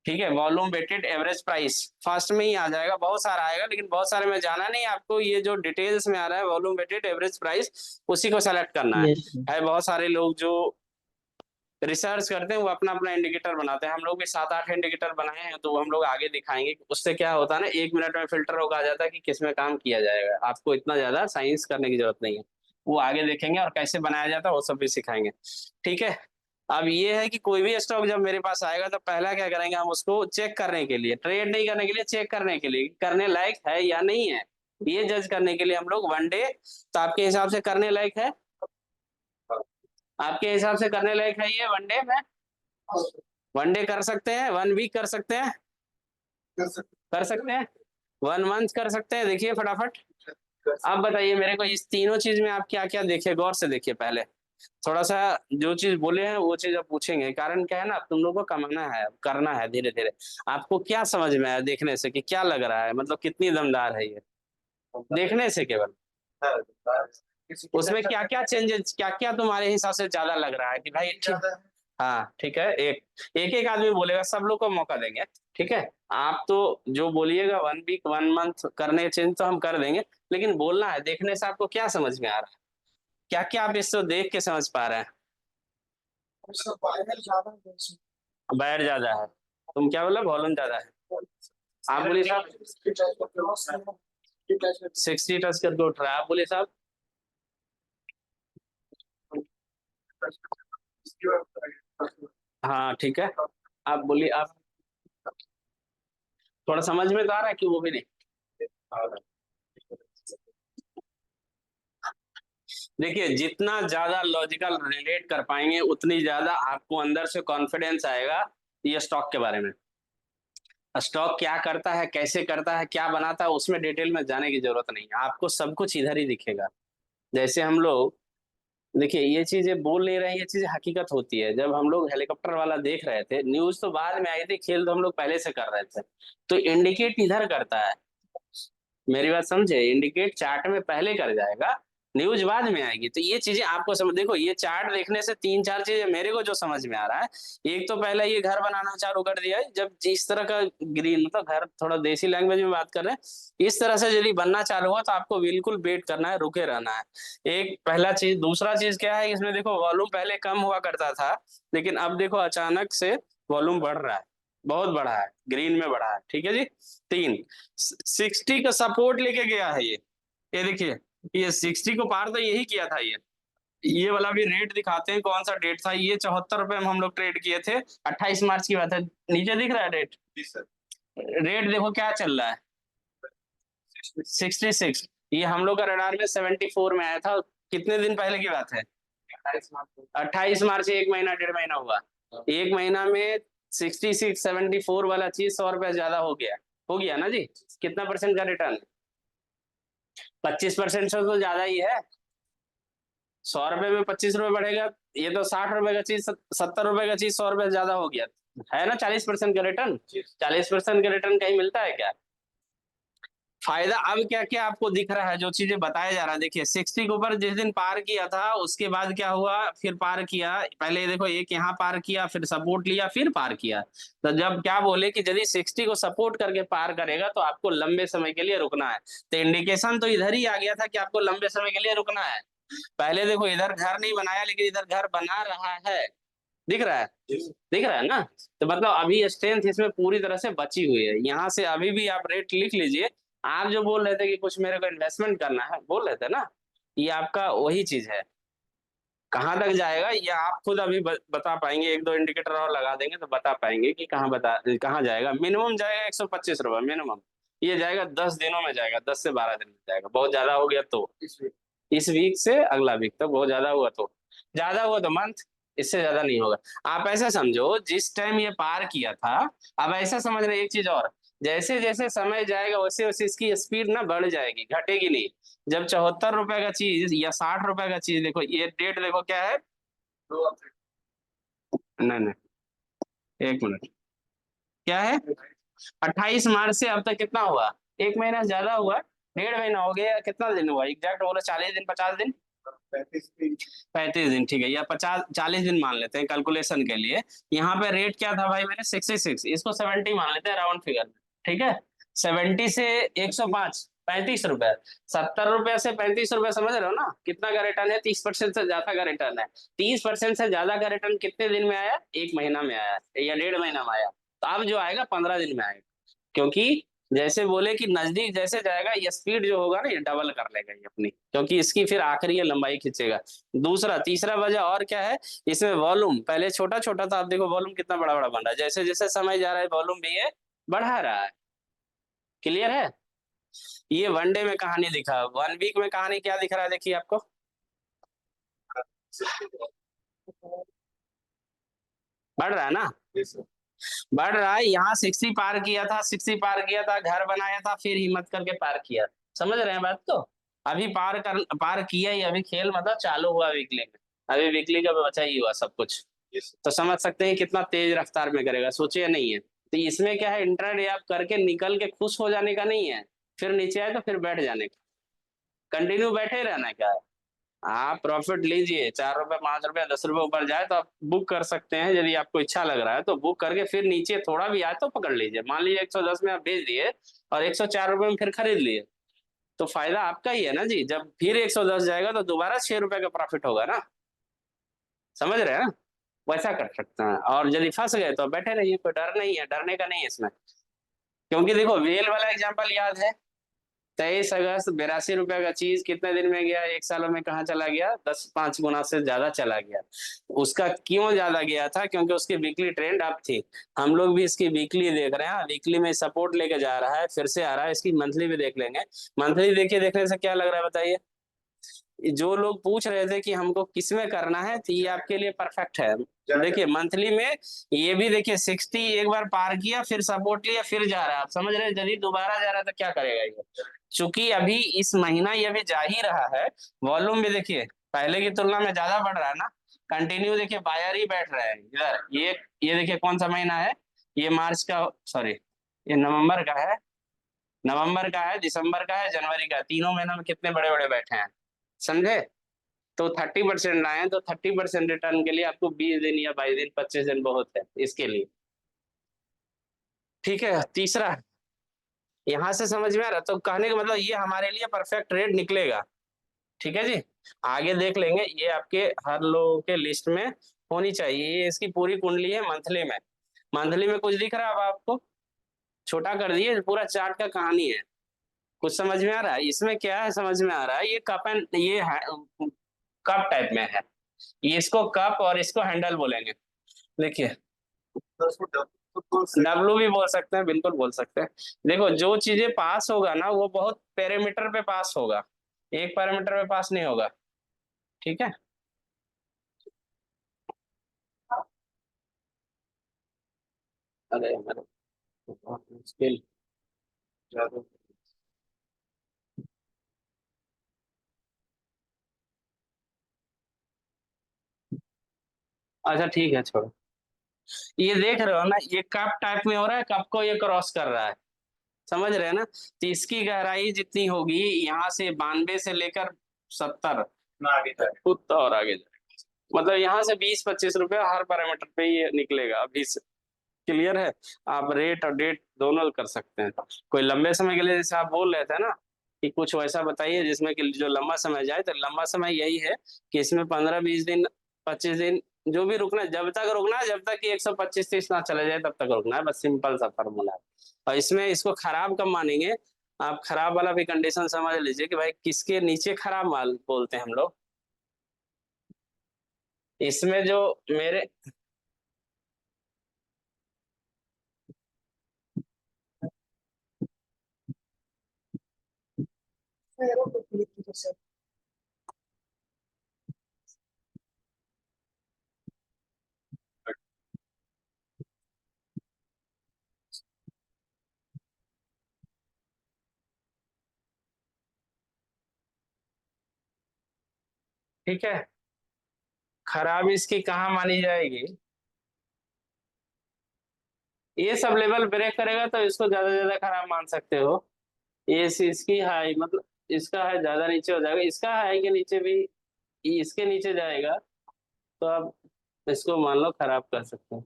ठीक है, volume weighted average price first में ही आ जाएगा, बहुत सारा आएगा, लेकिन बहुत सारे में जाना नहीं आपको। ये जो डिटेल्स में आ रहा है वॉल्यूम वेटेड एवरेज प्राइस, उसी को सेलेक्ट करना है। यस बहुत सारे लोग जो रिसर्च करते हैं वो अपना अपना इंडिकेटर बनाते हैं, हम लोग भी 7-8 इंडिकेटर बनाए हैं, तो वो हम लोग आगे दिखाएंगे। उससे क्या होता है ना, 1 मिनट में फिल्टर होकर आ जाता है कि किस में काम किया जाएगा। आपको इतना ज्यादा साइंस करने की जरूरत नहीं है, वो आगे देखेंगे, और कैसे बनाया जाता है वो सब भी सिखाएंगे। ठीक है, अब ये है कि कोई भी स्टॉक जब मेरे पास आएगा, तो पहला क्या करेंगे, हम उसको चेक करने के लिए, ट्रेड नहीं करने के लिए, चेक करने के लिए करने लायक है या नहीं है, ये जज करने के लिए हम लोग 1 डे, तो आपके हिसाब से करने लायक है? आपके हिसाब से करने लायक है ये 1 डे में? 1 डे कर सकते हैं, 1 वीक कर सकते हैं, कर सकते हैं, 1 मंथ कर सकते हैं। देखिए फटाफट आप बताइए मेरे को, इस तीनों चीज में आप क्या क्या देखे, गौर से देखिए। पहले थोड़ा सा जो चीज बोले हैं वो चीज आप पूछेंगे, कारण क्या है ना, तुम लोगों को कमाना है, करना है धीरे धीरे। आपको क्या समझ में आया देखने से, कि क्या लग रहा है, मतलब कितनी दमदार है ये देखने से केवल? उसमें क्या क्या चेंजेस, क्या क्या तुम्हारे हिसाब से ज्यादा लग रहा है कि भाई ठीक? हाँ ठीक है, एक आदमी बोलेगा, सब लोग को मौका देंगे। ठीक है, आप तो जो बोलिएगा 1 वीक 1 मंथ करने चेंज तो हम कर देंगे, लेकिन बोलना है, देखने से आपको क्या समझ में आ रहा है, क्या क्या आप इसको देख के समझ पा रहे हैं? ज्यादा है इसमें। बैर ज्यादा है, तुम क्या बोला, वॉल्यूम ज्यादा है? आप बोलिए साहब 60 टच करके उठ रहा है, आप बोलिए साहब। हाँ ठीक है, आप बोलिए। आप थोड़ा समझ में तो आ रहा है कि वो भी नहीं? देखिए जितना ज्यादा लॉजिकल रिलेट कर पाएंगे, उतनी ज्यादा आपको अंदर से कॉन्फिडेंस आएगा ये स्टॉक के बारे में। स्टॉक क्या करता है, कैसे करता है, क्या बनाता है, उसमें डिटेल में जाने की जरूरत नहीं है, आपको सब कुछ इधर ही दिखेगा। जैसे हम लोग, देखिए ये चीजें बोल नहीं रहे हैं, ये चीजें हकीकत होती है। जब हम लोग हेलीकॉप्टर वाला देख रहे थे, न्यूज तो बाद में आई थी, खेल तो हम लोग पहले से कर रहे थे। तो इंडिकेट इधर करता है, मेरी बात समझे, इंडिकेट चार्ट में पहले कर जाएगा, न्यूज बाद में आएगी। तो ये चीजें आपको समझ, देखो ये चार्ट देखने से 3-4 चीजें मेरे को जो समझ में आ रहा है। एक तो पहले ये घर बनाना चालू कर दिया है, जब जिस तरह का ग्रीन, मतलब घर, थोड़ा देसी लैंग्वेज में बात कर रहे हैं, इस तरह से यदि बनना चालू हुआ, तो आपको बिल्कुल वेट करना है, रुके रहना है। एक पहला चीज। दूसरा चीज क्या है, इसमें देखो वॉल्यूम पहले कम हुआ करता था, लेकिन अब देखो अचानक से वॉल्यूम बढ़ रहा है, बहुत बढ़ा है, ग्रीन में बढ़ा है। ठीक है जी। 3 60 का सपोर्ट लेके गया है ये देखिए, ये 60 को पार तो यही किया था ये वाला भी रेट दिखाते हैं, कौन सा डेट था ये, 74 रुपए में हम लोग ट्रेड किए थे, 28 मार्च की बात है। नीचे दिख रहा है रेट, रेट देखो क्या चल रहा है, 66। ये हम लोग का रडार में 74 में आया था, कितने दिन पहले की बात है? 28 मार्च से 1 महीना 1.5 महीना हुआ, 1 महीना में 66 74 वाला चीज 100 रुपए ज्यादा हो गया ना जी। कितना परसेंट का रिटर्न? 25% से तो ज्यादा ही है। 100 रुपए में 25 रुपए बढ़ेगा, ये तो 60 रुपए का चीज 70 रुपए का चीज 100 रुपए ज्यादा हो गया है ना। 40% का रिटर्न, 40% का रिटर्न कहीं मिलता है क्या? फायदा अब क्या क्या आपको दिख रहा है, जो चीजें बताया जा रहा है। देखिए 60 के ऊपर जिस दिन पार किया था, उसके बाद क्या हुआ, फिर पार किया। पहले देखो एक यहाँ पार किया, फिर सपोर्ट लिया, फिर पार किया। तो जब क्या बोले कि यदि 60 को सपोर्ट करके पार करेगा तो आपको लंबे समय के लिए रुकना है। तो इंडिकेशन तो इधर ही आ गया था कि आपको लंबे समय के लिए रुकना है। पहले देखो इधर घर नहीं बनाया, लेकिन इधर घर बना रहा है। दिख रहा है, दिख रहा है ना। तो मतलब अभी स्ट्रेंथ इसमें पूरी तरह से बची हुई है। यहाँ से अभी भी आप रेट लिख लीजिए। आप जो बोल रहे थे कि कुछ मेरे को इन्वेस्टमेंट करना है, बोल रहे थे ना, ये आपका वही चीज है। कहाँ तक जाएगा ये आप खुद अभी बता पाएंगे। एक दो इंडिकेटर और लगा देंगे तो बता पाएंगे कि कहाँ जाएगा। मिनिमम जाएगा 125 रुपये मिनिमम। ये जाएगा 10 दिनों में, जाएगा 10 से 12 दिन में जाएगा। बहुत ज्यादा हो गया तो इस वीक से अगला वीक तक, बहुत ज्यादा हुआ तो मंथ। इससे ज्यादा नहीं होगा। आप ऐसा समझो, जिस टाइम ये पार किया था, अब ऐसा समझ रहे एक चीज और, जैसे जैसे समय जाएगा वैसे वैसे इसकी स्पीड ना बढ़ जाएगी, घटेगी नहीं। जब 74 रुपए का चीज या 60 रुपए का चीज, देखो ये डेट देखो क्या है। नहीं नहीं, एक मिनट, क्या है, 28 मार्च से अब तक कितना हुआ, 1 महीना से ज्यादा हुआ, 1.5 महीना हो गया। कितना दिन हुआ एग्जैक्ट बोलो, 40 दिन 50 दिन, 35 दिन, ठीक है, या 50 40 दिन मान लेते हैं कैलकुलेशन के लिए। यहाँ पे रेट क्या था भाई मैंने 66, इसको 70 मान लेते हैं राउंड फिगर। ठीक है, 70 से 105, 35 रुपए। 70 रुपए से 35 रुपए, समझ रहे हो ना कितना का रिटर्न है, 30% से ज्यादा का रिटर्न है। 30% से ज्यादा का रिटर्न कितने दिन में आया, 1 महीना में आया या 1.5 महीना में आया। तो अब जो आएगा 15 दिन में आएगा। क्योंकि जैसे बोले कि नजदीक जैसे जाएगा ये स्पीड जो होगा ना, ये डबल कर लेगा ये अपनी, क्योंकि इसकी फिर आखिरी ये लंबाई खींचेगा। दूसरा तीसरा वजह और क्या है, इसमें वॉल्यूम पहले छोटा छोटा था, अब देखो वॉल्यूम कितना बड़ा बड़ा बन रहा है। जैसे जैसे समय जा रहा है वॉल्यूम भी ये बढ़ा रहा है। क्लियर है। ये 1 डे में कहानी दिखा, 1 वीक में कहानी क्या दिख रहा है, देखिए आपको बढ़ रहा है ना, बढ़ रहा है। यहाँ 60 पार किया था, 60 पार किया था, घर बनाया था, फिर हिम्मत करके पार किया। समझ रहे हैं बात को। अभी पार किया ही, अभी खेल मतलब चालू हुआ वीकली में। अभी वीकली का बचा ही हुआ सब कुछ। तो समझ सकते हैं कितना तेज रफ्तार में करेगा, सोचिए नहीं है। तो इसमें क्या है, इंट्राडे आप करके निकल के खुश हो जाने का नहीं है, फिर नीचे आए तो फिर बैठ जाने का, कंटिन्यू बैठे रहना क्या है। आप प्रॉफिट लीजिए, 4 रुपए 5 रुपए 10 रुपए ऊपर जाए तो आप बुक कर सकते हैं। यदि आपको इच्छा लग रहा है तो बुक करके फिर नीचे थोड़ा भी आए तो पकड़ लीजिए। मान लीजिए 110 में आप बेच दिए और 104 रुपए में फिर खरीद लिए, तो फायदा आपका ही है ना जी। जब फिर 110 जाएगा तो दोबारा 6 रुपए का प्रॉफिट होगा ना। समझ रहे हैं ना, वैसा कर सकते हैं। और यदि फंस गए तो बैठे रहिए, कोई डर नहीं है, डरने का नहीं है इसमें। क्योंकि देखो वेल वाला एग्जाम्पल याद है, 23 अगस्त 82 रुपए का चीज कितने दिन में गया, 1 सालों में कहाँ चला गया, 5 गुना से ज्यादा चला गया। उसका क्यों ज्यादा गया था, क्योंकि उसकी वीकली ट्रेंड अप थी। हम लोग भी इसकी वीकली देख रहे हैं, वीकली में सपोर्ट लेके जा रहा है, फिर से आ रहा है। इसकी मंथली भी देख लेंगे। मंथली देखिए, देखने से क्या लग रहा है बताइए। जो लोग पूछ रहे थे कि हमको किस में करना है, तो ये आपके लिए परफेक्ट है। देखिए मंथली में ये भी देखिए 60 एक बार पार किया, फिर सपोर्ट लिया, फिर जा रहा है। आप समझ रहे हैं, यदि दोबारा जा रहा है तो क्या करेगा ये। चूंकि अभी इस महीना ये भी जा ही रहा है, वॉल्यूम भी देखिए पहले की तुलना में ज्यादा बढ़ रहा है ना। कंटिन्यू देखिए बायर ही बैठ रहा है इधर। ये देखिए कौन सा महीना है, ये मार्च का, सॉरी ये नवंबर का है, नवंबर का है, दिसंबर का है, जनवरी का है। तीनों महीनों में कितने बड़े बड़े बैठे हैं, समझे। तो 30% आए तो 30% रिटर्न के लिए आपको 20 दिन या 22 दिन 25 दिन बहुत है इसके लिए। ठीक है, तीसरा यहां से समझ में आ रहा, तो कहने का मतलब ये हमारे लिए परफेक्ट रेट निकलेगा। ठीक है जी, आगे देख लेंगे। ये आपके हर लोगों के लिस्ट में होनी चाहिए। ये इसकी पूरी कुंडली है मंथली में। मंथली में कुछ दिख रहा है अब आपको, छोटा कर दिए, पूरा चार्ट का कहानी है। कुछ समझ में आ रहा है इसमें, क्या है समझ में आ रहा है। ये कप एंड ये कप टाइप में है, ये इसको कप और इसको हैंडल बोलेंगे। देखिए डब्लू भी बोल सकते हैं, बिल्कुल बोल सकते हैं। देखो जो चीजें पास होगा ना वो बहुत पैरामीटर पे पास होगा, एक पैरामीटर पे पास नहीं होगा। ठीक है, अरे हमारे बहुत मुश्किल। अच्छा ठीक है छोड़ो। ये देख रहे हो ना, ये कप टाइप में हो रहा है, कप को ये क्रॉस कर रहा है। समझ रहे हैं ना? तो इसकी गहराई जितनी होगी यहाँ से 92 से लेकर 70 ना आगे जाए। उतना और आगे जाएगा। मतलब यहाँ से 20-25 रुपए हर पैरामीटर पे ये निकलेगा अभी से। क्लियर है? आप रेट और डेट दोनों कर सकते हैं। कोई लंबे समय के लिए जैसे आप बोल रहे थे ना कि कुछ वैसा बताइए जिसमें कि जो लंबा समय जाए, तो लंबा समय यही है कि इसमें 15-20 दिन 25 दिन जो भी रुकना है, जब तक रुकना है, जब तक कि 125-30 ना चले जाए तब तक रुकना है, बस सिंपल सा फॉर्मूला है। और इसमें इसको खराब कब मानेंगे? आप खराब वाला भी कंडीशन समझ लीजिए कि भाई किसके नीचे खराब माल बोलते हैं हम लोग। इसमें जो मेरे एरो को क्लिक कीजिए सर। ठीक है, खराब इसकी कहाँ मानी जाएगी? ये सब लेवल ब्रेक करेगा तो इसको ज्यादा से ज्यादा खराब मान सकते हो। ये इसकी हाई मतलब इसका हाई ज्यादा नीचे हो जाएगा, इसका हाई के नीचे भी इसके नीचे जाएगा तो आप इसको मान लो खराब कर सकते हो।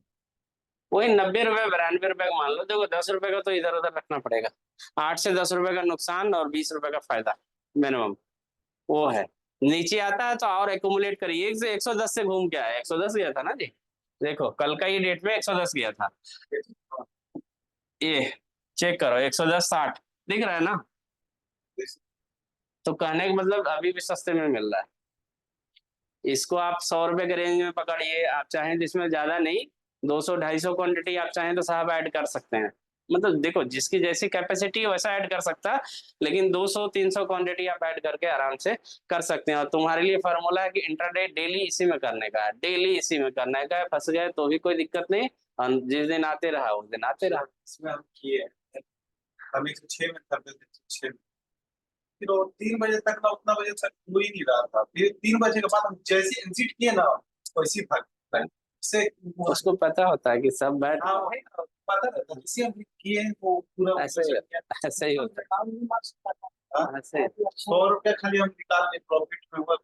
वही 90 रुपए 92 रुपए का मान लो। देखो 10 रुपए का तो इधर उधर रखना पड़ेगा, 8 से 10 रुपए का नुकसान और 20 रुपए का फायदा मिनिमम वो है। नीचे आता है तो और एकुमुलेट करिए। 110 से घूम के आया, 110 गया था ना जी। देखो कल का ही डेट में 110 गया था। ये चेक करो 110.60 दिख रहा है ना? तो कहने का मतलब अभी भी सस्ते में मिल रहा है। इसको आप 100 रुपए के रेंज में पकड़िए। आप चाहें तो इसमें ज्यादा नहीं, 200-250 क्वांटिटी आप चाहें तो साहब ऐड कर सकते हैं। मतलब देखो जिसकी जैसी कैपेसिटी है वैसा ऐड कर सकता है, लेकिन 200-300 क्वांटिटी आप ऐड करके आराम से कर सकते हैं। और तुम्हारे लिए फॉर्मूला है कि इंट्राडे डेली इसी में करने का है, डेली इसी में करने का है। फंस गए तो भी कोई दिक्कत नहीं, और जिस दिन आते रहा उस दिन आते रहा। इसमें हम किए हम 106 में करते थे, 106 में। फिर वो 3 बजे तक ना, उतना बजे तक हो ही नहीं रहा था। फिर 3 बजे के बाद हम जैसे एग्जिट किए ना वैसे ही भाग से। उसको पता होता है कि सब बैठ हाँ वही ना, पता रहता है इसी हम किए वो पूरा ऐसे ही ऐसे ही होता काम नहीं मार सकता था। है ऐसे। 100 रुपया खाली हम निकाल ले प्रॉफिट में हुआ।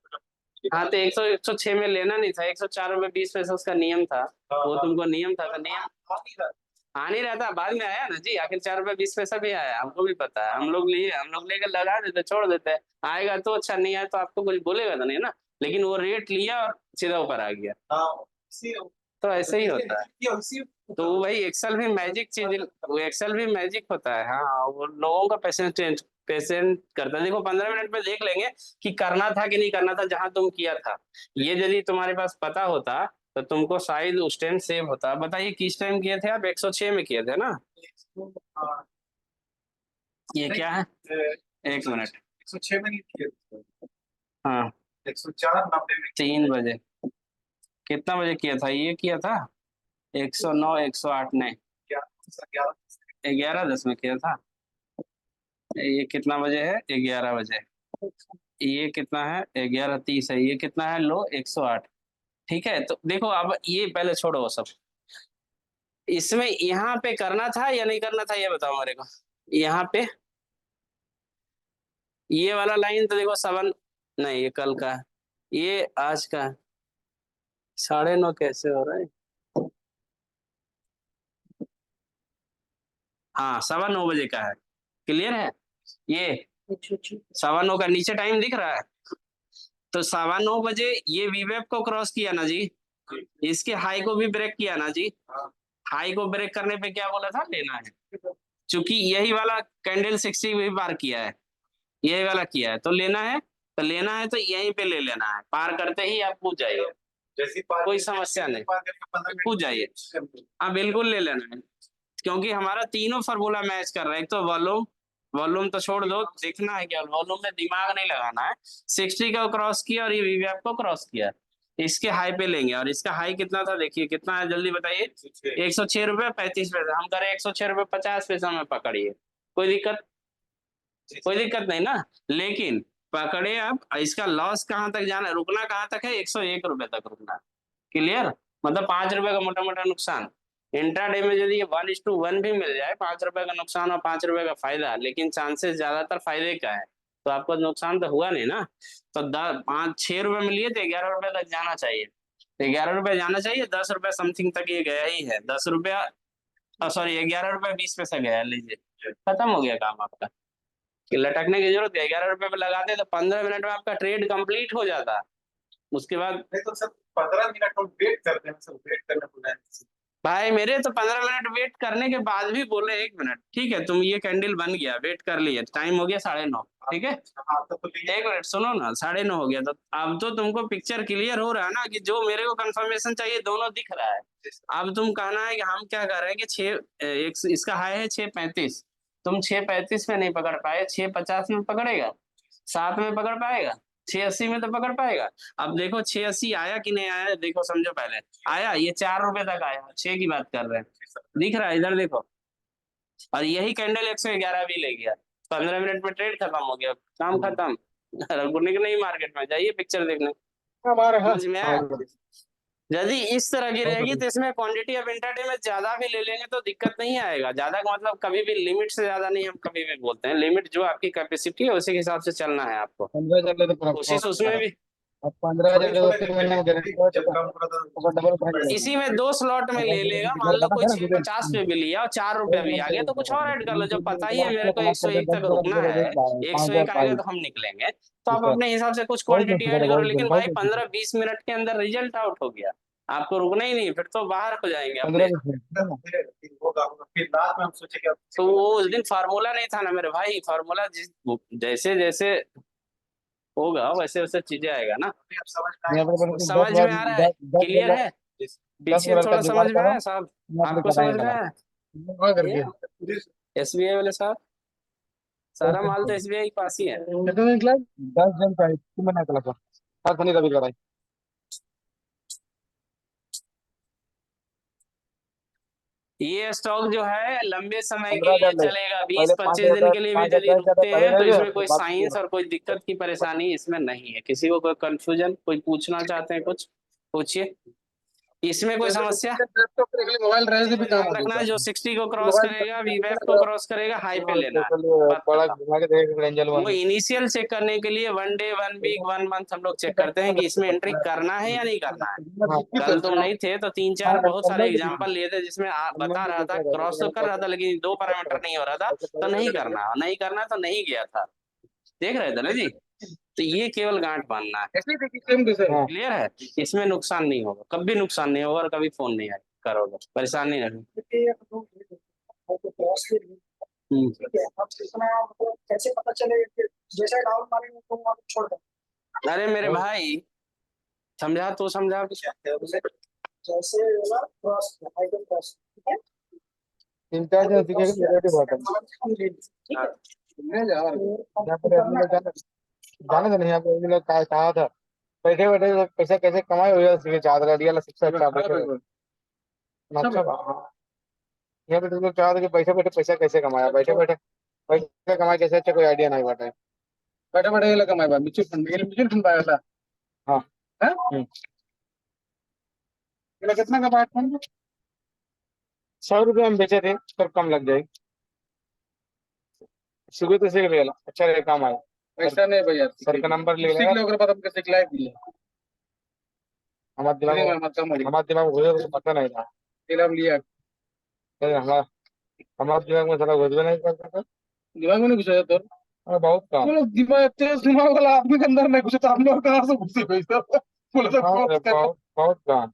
हाँ तो 106 में लेना नहीं था, 104 रुपए 20 पैसे उसका नियम था। वो तुमको नियम था तो नियम आ नहीं रहता, बाद में आया ना जी। आखिर 4 रुपए 20 पैसा भी आया, हमको भी पता है। हम लोग लिए, हम लोग लेकर लगा देते छोड़ देते। आएगा तो अच्छा, नहीं आया तो आपको कुछ बोलेगा तो नहीं ना। लेकिन वो रेट लिया और सीधा ऊपर आ गया, तो ऐसे ही होता है। तो वही एक्सेल भी मैजिक चीज, वो एक्सेल भी मैजिक होता है। हाँ वो लोगों का पेशेंट करता है। देखो 15 मिनट में देख लेंगे कि करना था कि नहीं करना था जहां तुम किया था। ये यदि तुम्हारे पास पता होता तो तुमको शायद उस टाइम सेव होता। बताइए किस टाइम किए थे आप? 106 में किए थे ना? ये क्या है? एक मिनट। 106 में नहीं किए, हाँ 104-90 में 3 बजे। कितना बजे किया था ये? किया था 109 108 नहीं, 11:10 में किया था। ये कितना बजे है? 11 बजे। ये कितना है? 11:30 है। ये कितना है लो? 108। ठीक है, तो देखो अब ये पहले छोड़ो वो सब। इसमें यहाँ पे करना था या नहीं करना था ये बताओ मेरे को। यहाँ पे ये वाला लाइन तो देखो 7 नहीं, ये कल का है, ये आज का है। 9:30 कैसे हो रहा है? हाँ 9:15 का है। क्लियर है? ये 9:15 का नीचे टाइम दिख रहा है। तो 9:15 ये वीवेब को क्रॉस किया ना जी, इसके हाई को भी ब्रेक किया ना जी। हाई को ब्रेक करने पे क्या बोला था? लेना है। चूंकि यही वाला कैंडल 60 भी पार किया है, यही वाला किया है, तो लेना है। तो लेना है तो यहीं पे ले लेना है, पार करते ही आप पूछ जाइए, जैसी कोई समस्या नहीं, पूछ जाइए। हाँ बिल्कुल ले लेना है, क्योंकि हमारा तीनों फार्मूला मैच कर रहा है। एक तो वॉल्यूम, वॉल्यूम तो छोड़ दो, देखना है क्या वॉल्यूम में दिमाग नहीं लगाना है। 60 को क्रॉस किया और ये वीवैप को क्रॉस किया, इसके हाई पे लेंगे। और इसका हाई कितना था देखिए, कितना है जल्दी बताइए? 106 रुपए 35 पैसे। हम करें 106 रुपए 50 पैसा में पकड़िए, कोई दिक्कत? कोई दिक्कत नहीं ना। लेकिन पकड़े अब, इसका लॉस कहाँ तक जाना है, रुकना कहाँ तक है? 101 रुपए तक रुकना। क्लियर? मतलब 5 रुपए का मोटा मोटा नुकसान। इंट्राडे में यदि ये 1:1 भी मिल जाए, 5 रुपए का नुकसान और 5 रुपए का फायदा, लेकिन चांसेस ज्यादातर फायदे का है, तो आपको नुकसान तो हुआ नहीं ना। तो 5-6 रुपए में लिए तो 11 रुपए तक जाना चाहिए, तो 11 रुपए जाना चाहिए, 10 रुपए समथिंग तक ये गया ही है, 10 रुपया, सॉरी 11 रुपए 20 पैसा गया, लीजिए खत्म हो गया काम आपका। कि लटकने की जरूरत है, 11 रुपए पे लगाते तो 15 मिनट में आपका ट्रेड कंप्लीट हो जाता। उसके बाद नहीं तो सर 15 मिनट हम वेट करते हैं, सर वेट करना पड़ता है। भाई मेरे तो 15 मिनट वेट करने के बाद भी बोले 1 मिनट, ठीक है तुम ये कैंडल बन गया, वेट कर लिया, टाइम हो गया 9:30, ठीक है। हाँ तो 1 मिनट सुनो ना, 9:30 हो गया, तो अब तो तुमको पिक्चर क्लियर हो रहा है ना कि जो मेरे को कंफर्मेशन चाहिए दोनों दिख रहा है। अब तुम कहना है कि हम क्या कर रहे हैं कि इसका हाई है 6:35, तुम 6:35 में नहीं पकड़ पाए, 6:50 में पकड़ेगा, 7 में पकड़ पाएगा, 6:80 में तो पकड़ पाएगा। अब देखो 6:80 आया कि नहीं आया, देखो समझो पहले, आया, ये 4 रुपए तक आया, 6 की बात कर रहे हैं, दिख रहा है इधर देखो, और यही कैंडल 111 भी ले गया, 15 मिनट में ट्रेड खत्म हो गया, काम खत्म। रघुने के नहीं, मार्केट में जाइए पिक्चर देखने, हमारे यहाँ समझ में आया। यदि इस तरह की रहेगी तो इसमें क्वांटिटी ऑफ इंट्राडे में ज्यादा भी ले लेंगे तो दिक्कत नहीं आएगा, ज्यादा का मतलब कभी भी लिमिट से ज्यादा नहीं, हम कभी भी बोलते हैं लिमिट जो आपकी कैपेसिटी है उसी के हिसाब से चलना है आपको, 15,000 तो कोशिश उसमें भी। अब 15,000 का 3 महीने में गारंटी हो जब तो काम पूरा वो डबल प्राइस इसी में 2 स्लॉट में ले लेगा, मान लो कोई 6:50 पे भी लिया और 4 रुपया भी आ गया तो कुछ और ऐड कर लो, जब पता ही है मेरे को 101 तक रुकना है, 101 आएगा तो हम निकलेंगे, तो आप अपने हिसाब से कुछ क्वांटिटी ऐड करो, लेकिन भाई 15-20 मिनट के अंदर रिजल्ट आउट हो गया, आपको रुकना ही नहीं, फिर तो बाहर हो जाएंगे अपने। 15 होगा होगा। फिर रात में हम सोचे कि अब तो वो उस दिन फार्मूला नहीं था ना मेरे भाई, फार्मूला जैसे जैसे होगा वैसे वैसे चीजें आएगा ना। अब समझ में आए। समझ में आ रहा है, क्लियर है, दस पीछे बार का थोड़ा समझ जुगाड़ में करो, आया साहब, मैं अपने आपको समझ कराएंगे में लगा आया। करके एसबीआई वाले साहब, सारा माल तो एसबीआई के पास ही है। कितने निकला 10 जन का 3 महीने का लगा हर फनी कभी कराई ये स्टॉक जो है लंबे समय के 15,000 लिए ले चलेगा, बीस पहले पच्चीस दिन के लिए भी 5,000 यदि 10,000 रुकते पहले हैं ले तो ले इसमें कोई बाकी साइंस और कोई दिक्कत की परेशानी इसमें नहीं है। किसी को कोई कंफ्यूजन, कोई पूछना चाहते हैं कुछ पूछिए, इसमें कोई समस्या। मोबाइल रहने से भी काम ध्यान हो रखना है, जाता जो 60 को क्रॉस मोबाइल करेगा, वीवैप को क्रॉस करेगा, हाई पे लेना है, बात बड़ा खत्म। घुमा के देख रेंजल वो इनिशियल चेक करने के लिए 1 डे 1 वीक 1 मंथ हम लोग चेक करते हैं कि इसमें एंट्री करना है या नहीं करना है। कल तुम नहीं थे तो 3-4 बहुत सारे एग्जांपल लिए थे जिसमें बता रहा था, क्रॉस तो कर रहा था लेकिन 2 पैरामीटर नहीं हो रहा था, तो नहीं करना, नहीं करना तो नहीं गया था, देख रहे थे ना जी। तो ये केवल गांठ बांधना है, क्लियर है, इसमें नुकसान नहीं होगा, कभी नुकसान नहीं होगा और कभी फोन नहीं आएगा, करोगे परेशान नहीं रहना। ठीक है अब कितना मतलब कैसे पता चले कि जैसे डाउन मारेंगे तो आप छोड़ दें अरे मेरे भाई, समझा तो समझा कुछ। जैसे ना क्रॉस आइटम क्रॉस ठीक है 3-4 दिन सीखेगा रिलेटिव बॉटम ठीक है मैं जा रहा हूं यहां पर अपने लोग जाने तो नहीं यहाँ पे लोग कहा था बैठे बैठे पैसा कैसे कमाए हो जाए सीखे चाहते रियल सबसे अच्छा बैठे अच्छा यहाँ पे तुम लोग चाहते कि बैठे बैठे पैसा कैसे कमाया बैठे बैठे पैसा कमाए कैसे अच्छा कोई आइडिया नहीं बैठे बैठे बैठे ये लोग कमाए म्यूचुअल फंड पाया था हाँ है ये लोग कितना कमाया था 100 रुपये में बेचे थे पर कम लग जाएगी सुबह तो सीख लिया अच्छा रहे काम आए ऐसा नहीं भैया सर का नंबर ले लेगा सीख बाद हमको सिखलाई दिए हमारा दिमाग घुसे तो पता नहीं था फिर हम लिया हमारा हमारे दिमाग में सारा घुसबे नहीं करता था दिमाग में नहीं घुसा तो बहुत काम दिमाग तेज दिमाग वाला आदमी के अंदर नहीं घुसे तो हम लोग कहाँ से घुसे पैसा बोले तो बहुत काम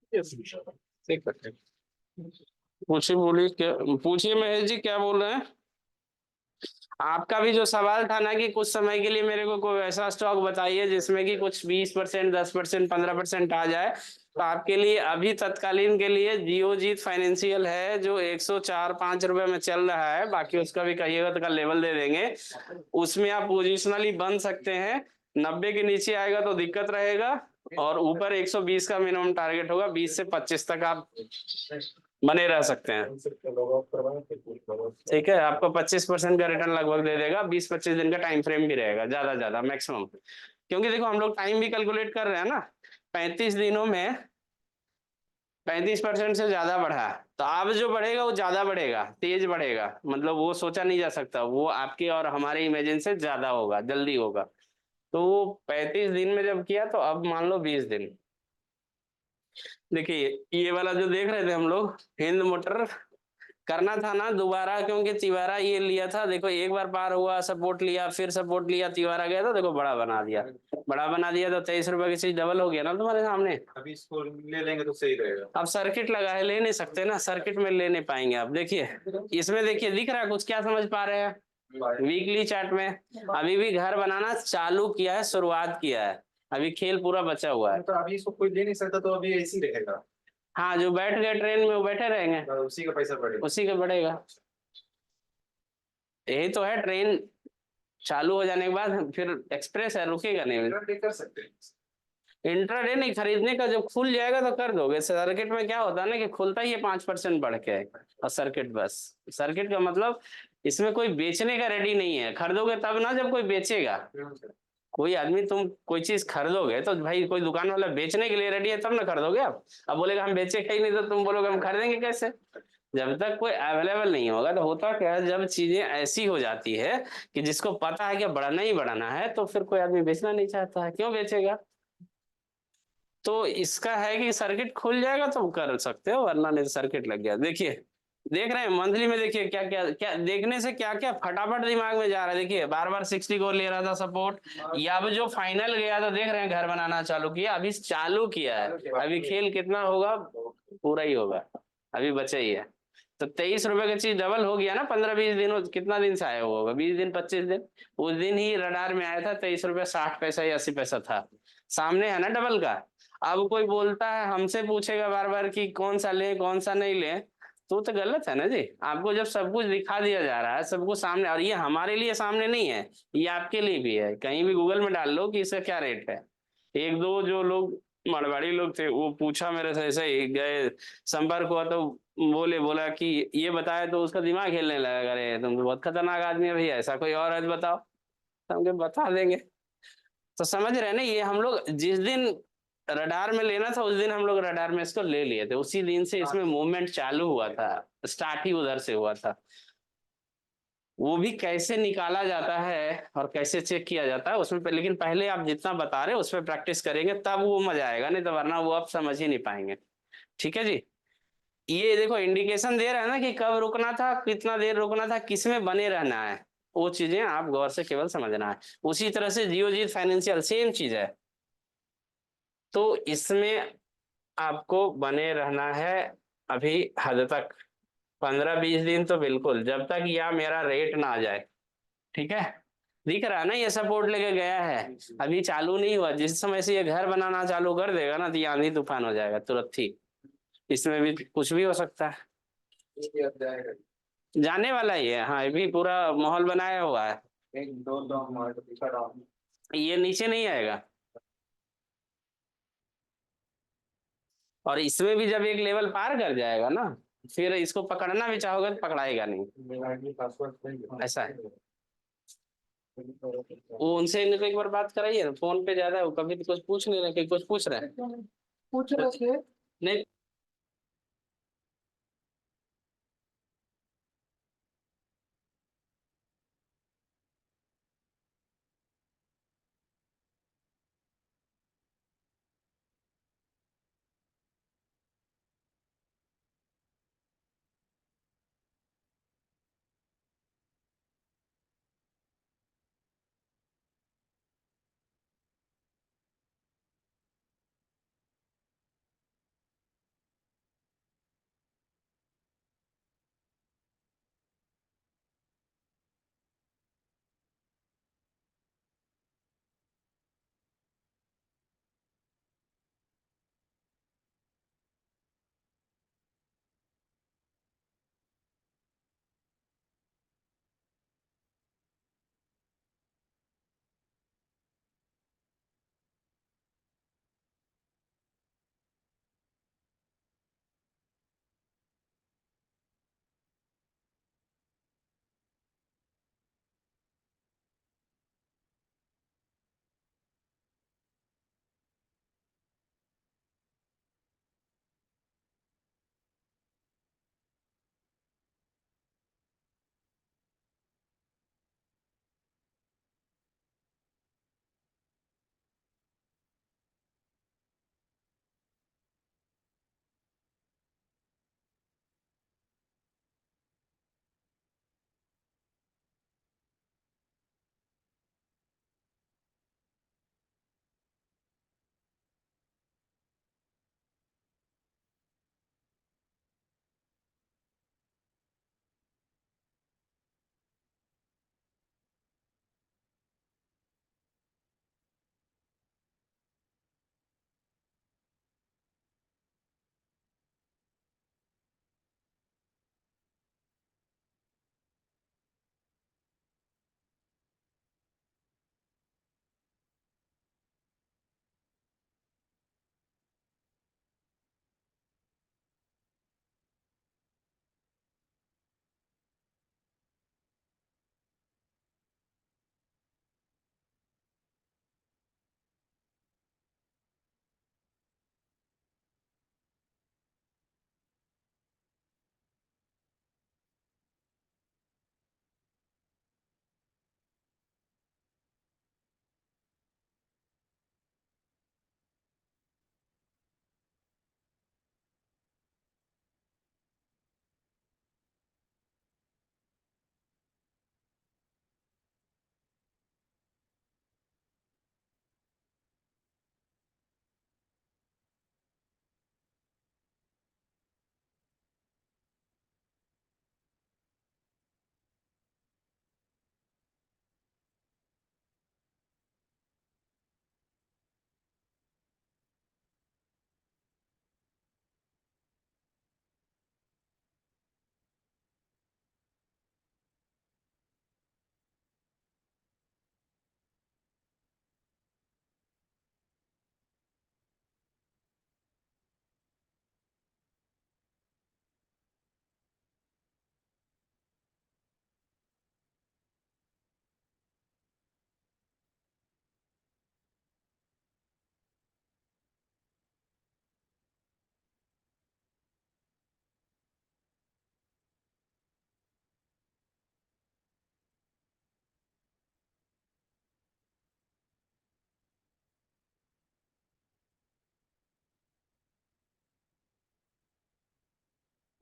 ठीक है। पूछिए, बोलिए, क्या पूछिए महेश जी, क्या बोल रहे हैं? आपका भी जो सवाल था ना कि कुछ समय के लिए मेरे को कोई ऐसा स्टॉक बताइए जिसमें कि कुछ 20%, 10%, 15% आ जाए, तो आपके लिए अभी तत्कालीन के लिए जियोजीत फाइनेंशियल है जो 104-105 रुपए में चल रहा है। बाकी उसका भी कहिएगा तो का लेवल दे देंगे। उसमें आप पोजिशनली बन सकते हैं। 90 के नीचे आएगा तो दिक्कत रहेगा, और ऊपर 120 का मिनिमम टारगेट होगा। 20 से 25 तक आप बने रह सकते हैं। ठीक है, आपको 25% का रिटर्न लगभग दे देगा। 20-25 दिन का टाइम फ्रेम भी रहेगा, ज्यादा ज्यादा मैक्सिमम। क्योंकि देखो हम लोग टाइम भी कैलकुलेट कर रहे हैं ना, 35 दिनों में 35% से ज्यादा बढ़ा, तो अब जो बढ़ेगा वो ज्यादा बढ़ेगा, तेज बढ़ेगा। मतलब वो सोचा नहीं जा सकता, वो आपके और हमारे इमेजिन से ज्यादा होगा, जल्दी होगा। तो वो 35 दिन में जब किया, तो अब मान लो 20 दिन। देखिए ये वाला जो देख रहे थे हम लोग, हिंद मोटर करना था ना दोबारा, क्योंकि तिवारा ये लिया था। देखो एक बार पार हुआ, सपोर्ट लिया, फिर सपोर्ट लिया, तिवारा गया, तो देखो बड़ा बना दिया। बड़ा बना दिया तो 23 रुपए की चीज डबल हो गया ना तुम्हारे सामने। अभी इसको ले लेंगे तो सही रहेगा। अब सर्किट लगा है, ले नहीं सकते ना, सर्किट में ले नहीं पाएंगे आप। देखिए इसमें, देखिए दिख रहा है कुछ, क्या समझ पा रहे हैं? वीकली चार्ट में अभी भी घर बनाना चालू किया है, शुरुआत किया है, अभी खेल पूरा बचा हुआ है। तो अभी इसको कोई ले नहीं सकता, तो अभी ऐसे ही रहेगा। हाँ, जो बैठ गए ट्रेन में वो बैठे रहेंगे, उसी का पैसा बढ़ेगा। उसी का बढ़ेगा। यही तो है, ट्रेन चालू हो जाने के बाद फिर एक्सप्रेस है, रुकेगा नहीं। कर सकते हैं। इंट्राडे नहीं, खरीदने का जब खुल जाएगा तो कर दोगे। सर्किट में क्या होता है ना कि खुलता ही है 5% बढ़ के, और सर्किट बस। सर्किट का मतलब इसमें कोई बेचने का रेडी नहीं है, खरीदोगे तब ना जब कोई बेचेगा। कोई आदमी, तुम कोई चीज खरीदोगे तो भाई कोई दुकान वाला बेचने के लिए रेडी है तब ना खरीदोगे आप। अब बोलेगा हम बेचेगा ही नहीं, तो तुम बोलोगे हम खरीदेंगे कैसे? जब तक कोई अवेलेबल नहीं होगा। तो होता क्या है, जब चीजें ऐसी हो जाती है कि जिसको पता है कि बढ़ाना ही बढ़ाना है, तो फिर कोई आदमी बेचना नहीं चाहता है, क्यों बेचेगा? तो इसका है कि सर्किट खुल जाएगा तो कर सकते हो, वरना नहीं तो सर्किट लग गया। देखिए, देख रहे हैं मंथली में, देखिए क्या क्या क्या देखने से क्या क्या फटाफट दिमाग में जा रहा है। देखिए बार बार 60 को ले रहा था सपोर्ट, या अब जो फाइनल गया था, देख रहे हैं घर बनाना चालू किया, अभी चालू किया है। अभी खेल कितना होगा? पूरा ही होगा, अभी बचा ही है। तो 23 रुपए की चीज डबल हो गया ना। 15-20 दिन, कितना दिन से आया हुआ होगा? 20 दिन, 25 दिन। उस दिन ही रडार में आया था 23 रुपये 60 पैसा या 80 पैसा था। सामने है ना डबल का। अब कोई बोलता है, हमसे पूछेगा बार बार कि कौन सा ले कौन सा नहीं ले, तो गलत है ना जी। आपको जब सब कुछ दिखा दिया जा रहा है, सब कुछ सामने, और ये हमारे लिए सामने नहीं है, ये आपके लिए भी है। कहीं भी गूगल में डाल लो कि इसका क्या रेट है। एक दो जो लोग मारवाड़ी लोग थे, वो पूछा मेरे से, ऐसे ही गए, संपर्क हुआ तो बोला कि ये बताया, तो उसका दिमाग हिलने लगा, अरे तुम तो बहुत खतरनाक आदमी है भैया, ऐसा कोई और है तो बताओ। तो हम कहे, बता देंगे। तो समझ रहे हैं ना, ये हम लोग जिस दिन रडार में लेना था, उस दिन हम लोग रडार में इसको ले लिए थे, उसी दिन से इसमें मूवमेंट चालू हुआ था। स्टार्ट ही उधर से हुआ था। वो भी कैसे निकाला जाता है और कैसे चेक किया जाता है उसमें लेकिन पहले आप जितना बता रहे हो उस पर प्रैक्टिस करेंगे तब वो मजा आएगा, नहीं तो वरना वो आप समझ ही नहीं पाएंगे। ठीक है जी। ये देखो इंडिकेशन दे रहा है ना कि कब रुकना था, कितना देर रुकना था, किस में बने रहना है। वो चीजें आप गौर से केवल समझना है। उसी तरह से जियोजीत फाइनेंशियल सेम चीज है। तो इसमें आपको बने रहना है अभी हद तक, 15-20 दिन तो बिल्कुल, जब तक या मेरा रेट ना आ जाए। ठीक है। दिख रहा है ना, ये सपोर्ट लेके गया है, अभी चालू नहीं हुआ। जिस समय से ये घर बनाना चालू कर देगा ना, तो ये आंधी तूफान हो जाएगा तुरंत ही। इसमें भी कुछ भी हो सकता है। जाने वाला ही है, हाँ, ये भी पूरा माहौल बनाया हुआ है। एक दो दो मार्ट दिखा रहा हूँ। ये नीचे नहीं आएगा। और इसमें भी जब एक लेवल पार कर जाएगा ना, फिर इसको पकड़ना भी चाहोगे तो पकड़ाएगा नहीं। ऐसा है। वो उनसे इनसे एक बार बात कराइए ना, फोन पे ज्यादा है, वो कभी तो कुछ पूछ नहीं रहे कि कुछ पूछ रहे हैं। पूछ रहे थे। नहीं।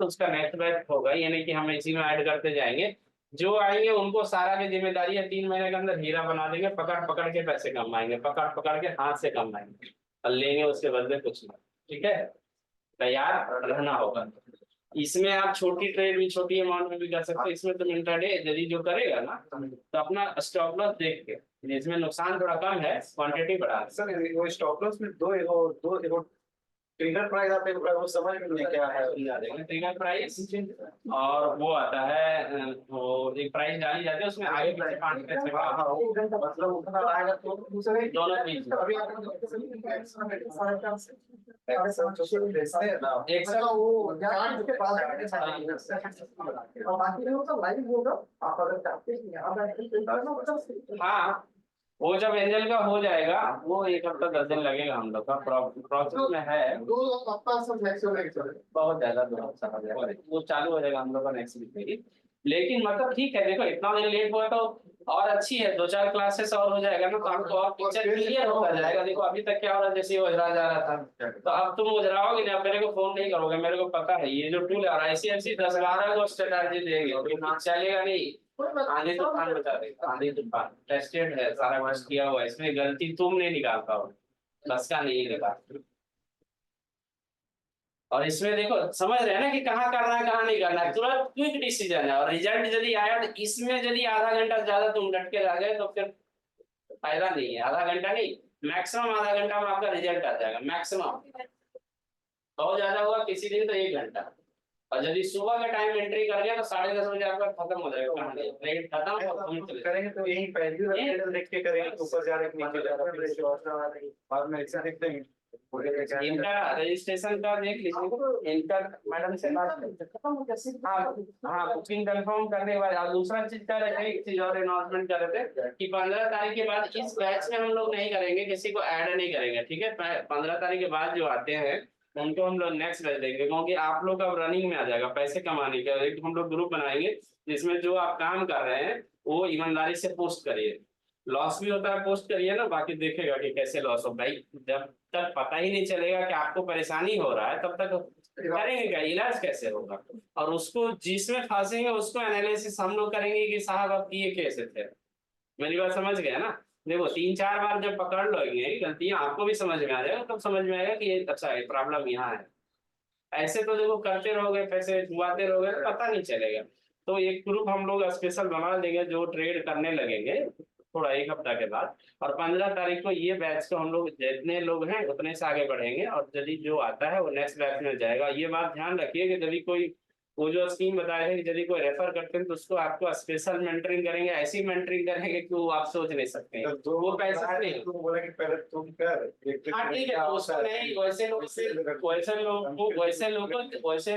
तो उसका नेक्स्ट बैच होगा, यानी कि हम इसी में ऐड करते जाएंगे। जो आएंगे उनको सारा की जिम्मेदारी है 3 महीने के अंदर हीरा बना देंगे, पकड़ पकड़ के पैसे कमाएंगे, पकड़ पकड़ के हाथ से कमाएंगे और लेंगे उसके बदले कुछ नहीं। ठीक है, तैयार रहना होगा। इसमें आप छोटी ट्रेड भी छोटी अमाउंट में भी कर सकते हो। इसमें तुम इंट्राडे यदि जो करेगा ना तो अपना स्टॉप लॉस देख के, जिसमें नुकसान थोड़ा कम है, क्वांटिटी बढ़ा। सर वो स्टॉप लॉस में दो ट्रिगर प्राइस आप एक बार वो समझ में नहीं क्या है। ट्रिगर प्राइस और वो आता है, वो एक प्राइस डाली जाती है, उसमें आगे पीछे 5 पैसे का मतलब उतना आएगा तो दूसरे दोनों बीच में। अभी एक्सेल वो चार्ट के पास और बाकी लोग तो लाइव बोल रहा आप अगर चाहते हैं यहाँ बैठ हाँ, वो जब एंजल का हो जाएगा वो 1 हफ्ता 10 दिन लगेगा हम लोग का प्रोसेस में है। दो हफ्ता सब नेक्स्ट बहुत ज्यादा 2 हफ्ता हो जाएगा, वो चालू हो जाएगा हम लोग का नेक्स्ट वीक में ही। लेकिन मतलब ठीक है, देखो इतना दिन लेट हुआ तो और अच्छी है, 2-4 क्लासेस और हो जाएगा ना तो आपको और पिक्चर क्लियर होता जाएगा। देखो अभी तक क्या हो रहा है, जैसे उजरा जा रहा था, तो अब तुम उजराओगे ना, मेरे को फोन नहीं करोगे, मेरे को पता है ये जो टूल है। और ICICI 10-12 को स्ट्रेटजी देगी, चलेगा नहीं, आंधी तूफान बचा देगा, आंधी तूफान टेस्टेड है, सारा कुछ किया हुआ है, इसमें गलती तुम नहीं निकाल पाओगे, बस का नहीं निकाल। और इसमें देखो समझ रहे हैं ना कि कहाँ करना है कहाँ नहीं करना है, तुरंत क्विक डिसीजन है। और रिजल्ट यदि आया तो इसमें यदि आधा घंटा ज्यादा तुम डट के रह गए तो फिर फायदा नहीं है। आधा घंटा नहीं, मैक्सिमम आधा घंटा में आपका रिजल्ट आ जाएगा, मैक्सिमम। बहुत ज्यादा हुआ किसी दिन तो 1 घंटा। और यदि सुबह का टाइम एंट्री कर गया तो 10:30 बजे आपका खत्म हो जाएगा कहानी, ट्रेड खत्म और तुम चले करेंगे तो यही पहली देख के करेंगे, ऊपर जा रहे हैं नीचे जा रहे हैं, बाद में ऐसा देखते हैं इनका रजिस्ट्रेशन का देख लीजिए, इनका मैडम से बात हाँ बुकिंग कंफर्म करने के बाद। और दूसरा चीज कर रहे थे, एक चीज और अनाउंसमेंट कर रहे थे कि 15 तारीख के बाद इस बैच में हम लोग नहीं करेंगे, किसी को ऐड नहीं करेंगे। ठीक है, 15 तारीख के बाद जो आते हैं उनको हम लोग नेक्स्ट बैच देंगे, क्योंकि आप लोग अब रनिंग में आ जाएगा पैसे कमाने का। एक हम लोग ग्रुप बनाएंगे जिसमें जो आप काम कर रहे हैं वो ईमानदारी से पोस्ट करिए, लॉस भी होता है पोस्ट करिए ना, बाकी देखेगा कि कैसे लॉस हो। भाई जब तक पता ही नहीं चलेगा कि आपको परेशानी हो रहा है तब तक करेंगे क्या, इलाज कैसे होगा। और उसको जिसमें फंसेंगे उसको एनालिसिस हम लोग करेंगे कि साहब अब ये कैसे थे। मेरी बात समझ गया ना। देखो 3-4 बार जब पकड़ लोगे गलतियां आपको भी समझ में आ जाएगा, तब समझ में आएगा कि ये अच्छा है, प्रॉब्लम यहाँ है। ऐसे तो देखो करते रहोगे, पैसे डुबाते रहोगे, पता नहीं चलेगा। तो एक ग्रुप हम लोग स्पेशल बना देंगे जो ट्रेड करने लगेंगे थोड़ा 1 हफ्ता के बाद। और 15 तारीख को ये बैच को हम लोग जितने लोग हैं उतने से आगे बढ़ेंगे, और यदि जो आता है वो नेक्स्ट बैच में जाएगा। ये बात ध्यान रखिए कि यदि कोई वो जो स्कीम बताए हैं कि यदि कोई रेफर करते हैं तो उसको आपको स्पेशल मेंटरिंग करेंगे, ऐसी मेंटरिंग करेंगे कि वो आप सोच नहीं सकते हैं। तो वो पैसा नहीं तुम बोला कि पहले तुम कर हाँ ठीक है, उसको नहीं, वैसे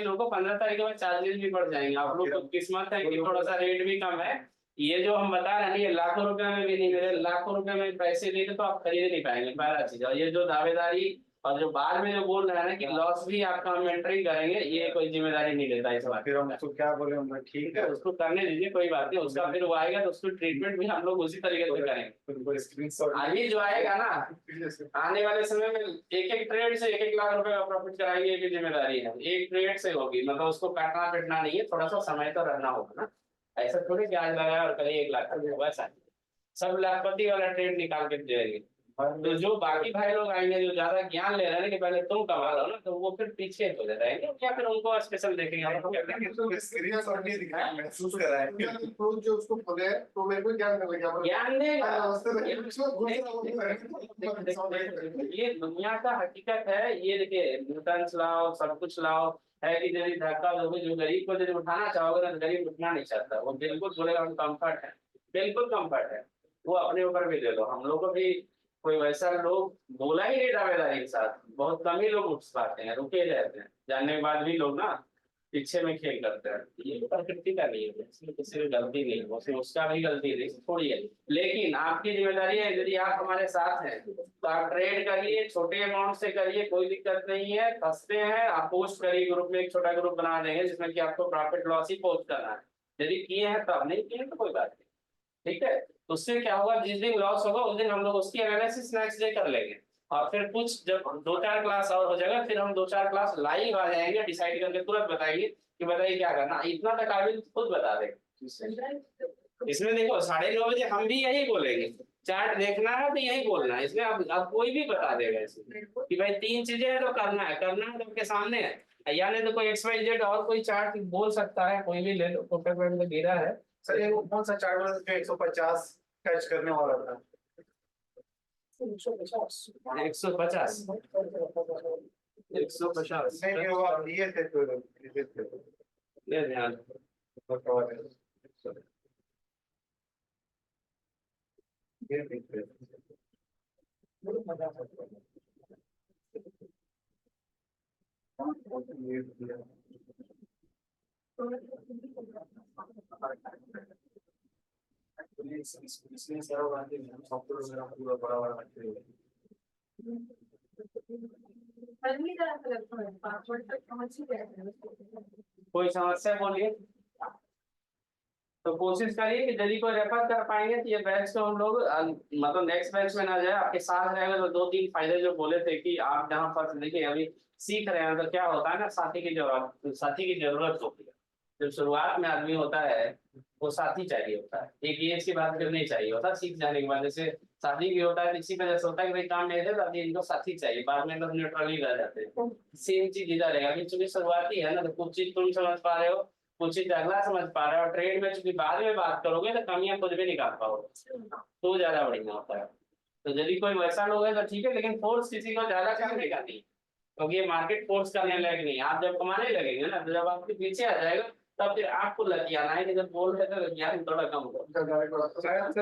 लोगों को 15 तारीख के बाद चार्जेस भी बढ़ जाएंगे। आप लोग को किस्मत है कि थोड़ा सा रेट भी कम है। ये जो हम बता रहे हैं ये लाखों रुपए में भी नहीं मिले, लाखों रुपए में पैसे देंगे तो आप खरीद नहीं पाएंगे, पहला चीज। और ये जो दावेदारी और जो बाद में जो बोल रहे हैं ना कि लॉस भी आपका हम एंट्री करेंगे, ये कोई जिम्मेदारी नहीं लेता इस बात। फिर हम उसको क्या बोले होंगे, ठीक है उसको करने दीजिए, कोई बात नहीं। उसका फिर वो आएगा तो उसको ट्रीटमेंट भी हम लोग उसी तरीके से करेंगे। उनको स्क्रीनशॉट अभी जो आएगा ना आने वाले समय में एक ट्रेड से 1-1 लाख रुपए का प्रॉफिट कराएगी, ये भी जिम्मेदारी है। एक ट्रेड से होगी, मतलब उसको काटना पिटना नहीं है, थोड़ा सा समय तो रहना होगा ना। ऐसा थोड़ी ब्याज लगाया और कल 1 लाख का वैसा सब लाखपति वाला ट्रेड निकाल के देंगे। तो जो बाकी भाई लोग आएंगे जो ज्यादा ज्ञान ले रहे हैं कि पहले तुम कमा लो ना, तो वो फिर पीछे हो जाएंगे, या फिर उनको स्पेशल देखेंगे। स्क्रीनशॉट नहीं दिखाया, महसूस कराया जो उसको बोले तो मेरे को ज्ञान देगा, ज्ञान देगा। ये दुनिया का हकीकत है। ये देखिए न्यूटन लाओ, सब कुछ लाओ है कि यदि धक्का दोगे, जो गरीब को यदि उठाना चाहोगे ना तो गरीब उठना नहीं चाहता, वो बिल्कुल बोलेगा हम कम्फर्ट है, बिल्कुल कम्फर्ट है। वो अपने ऊपर भी ले लो, हम लोग को भी कोई वैसा लोग बोला ही नहीं दावेदारी के साथ, बहुत कम ही लोग उठ पाते हैं, रुके रहते हैं, जानने के बाद भी लोग ना पीछे में खेल करते हैं। ये प्रकृति का नहीं है, इसमें किसी की गलती नहीं है, उसमें उसका भी गलती नहीं थोड़ी है। लेकिन आपकी जिम्मेदारी है, यदि आप हमारे साथ हैं तो आप ट्रेड करिए, छोटे अमाउंट से करिए, कोई दिक्कत नहीं है। फंसते हैं आप पोस्ट करिए ग्रुप में, एक छोटा ग्रुप बना देंगे जिसमें कि आपको प्रॉफिट लॉस ही पोस्ट करना है। यदि किए हैं तब, नहीं किए तो कोई बात नहीं, ठीक है। तो उससे क्या होगा, जिस दिन लॉस होगा उस दिन हम लोग उसकी एनालिसिस नेक्स्ट डे कर लेंगे। और फिर कुछ जब 2-4 क्लास और हो जाएगा, फिर हम 2-4 क्लास लाइव आ जाएंगे, डिसाइड करके तुरंत बताएंगे कि बताइए क्या करना, इतना तक काबिल खुद बता देगा। इसमें देखो 9:30 बजे हम भी यही बोलेंगे, चार्ट देखना है तो यही बोलना है, इसमें अब कोई भी बता देगा इसमें कि भाई 3 चीजें हैं तो करना है तो आपके सामने है, या नहीं तो कोई XYZ और कोई चार्ट बोल सकता है, कोई भी ले लो, कोटक बैंक में गिरा है। सर ये कौन सा चार्ट वाला जो 150 कैच करने वाला था? 150 नहीं वो आप लिए थे तो ये ध्यान। कोई समस्या बोलिए। तो कोशिश करिए कि यदि कोई रेफर कर पाएंगे तो ये बैच को हम लोग मतलब नेक्स्ट बैच में ना जाए, आपके साथ रहेगा तो 2-3 फायदे जो बोले थे कि आप जहाँ पर देखिए अभी सीख रहे हैं तो क्या होता है ना, साथी की जरूरत होती है। जब शुरुआत में आदमी होता है वो साथी चाहिए होता है, एक एज की बात फिर नहीं चाहिए होता सीख जाने के बाद। जैसे शादी भी होता है इसी वजह से होता है कि भाई काम नहीं देता अभी इनको साथी चाहिए, बाद में तो न्यूट्रली रह जाते हैं। सेम चीज इधर रहेगा कि चूंकि शुरुआती है ना, तो कुछ चीज तुम समझ पा रहे हो, कुछ चीज अगला समझ पा रहा है, और ट्रेड में चूंकि बाद में बात करोगे तो कमियां खुद भी निकाल पाओगे तो ज्यादा बढ़िया होता है। तो यदि कोई वैसा लोग है तो ठीक है, लेकिन फोर्स किसी को ज्यादा करने का नहीं, क्योंकि ये मार्केट फोर्स करने लायक नहीं। आप जब कमाने लगेंगे ना तो जब आपके पीछे आ जाएगा तब फिर आपको लतियाना है कि जब बोल रहे थे लतियान थोड़ा कम करो। सर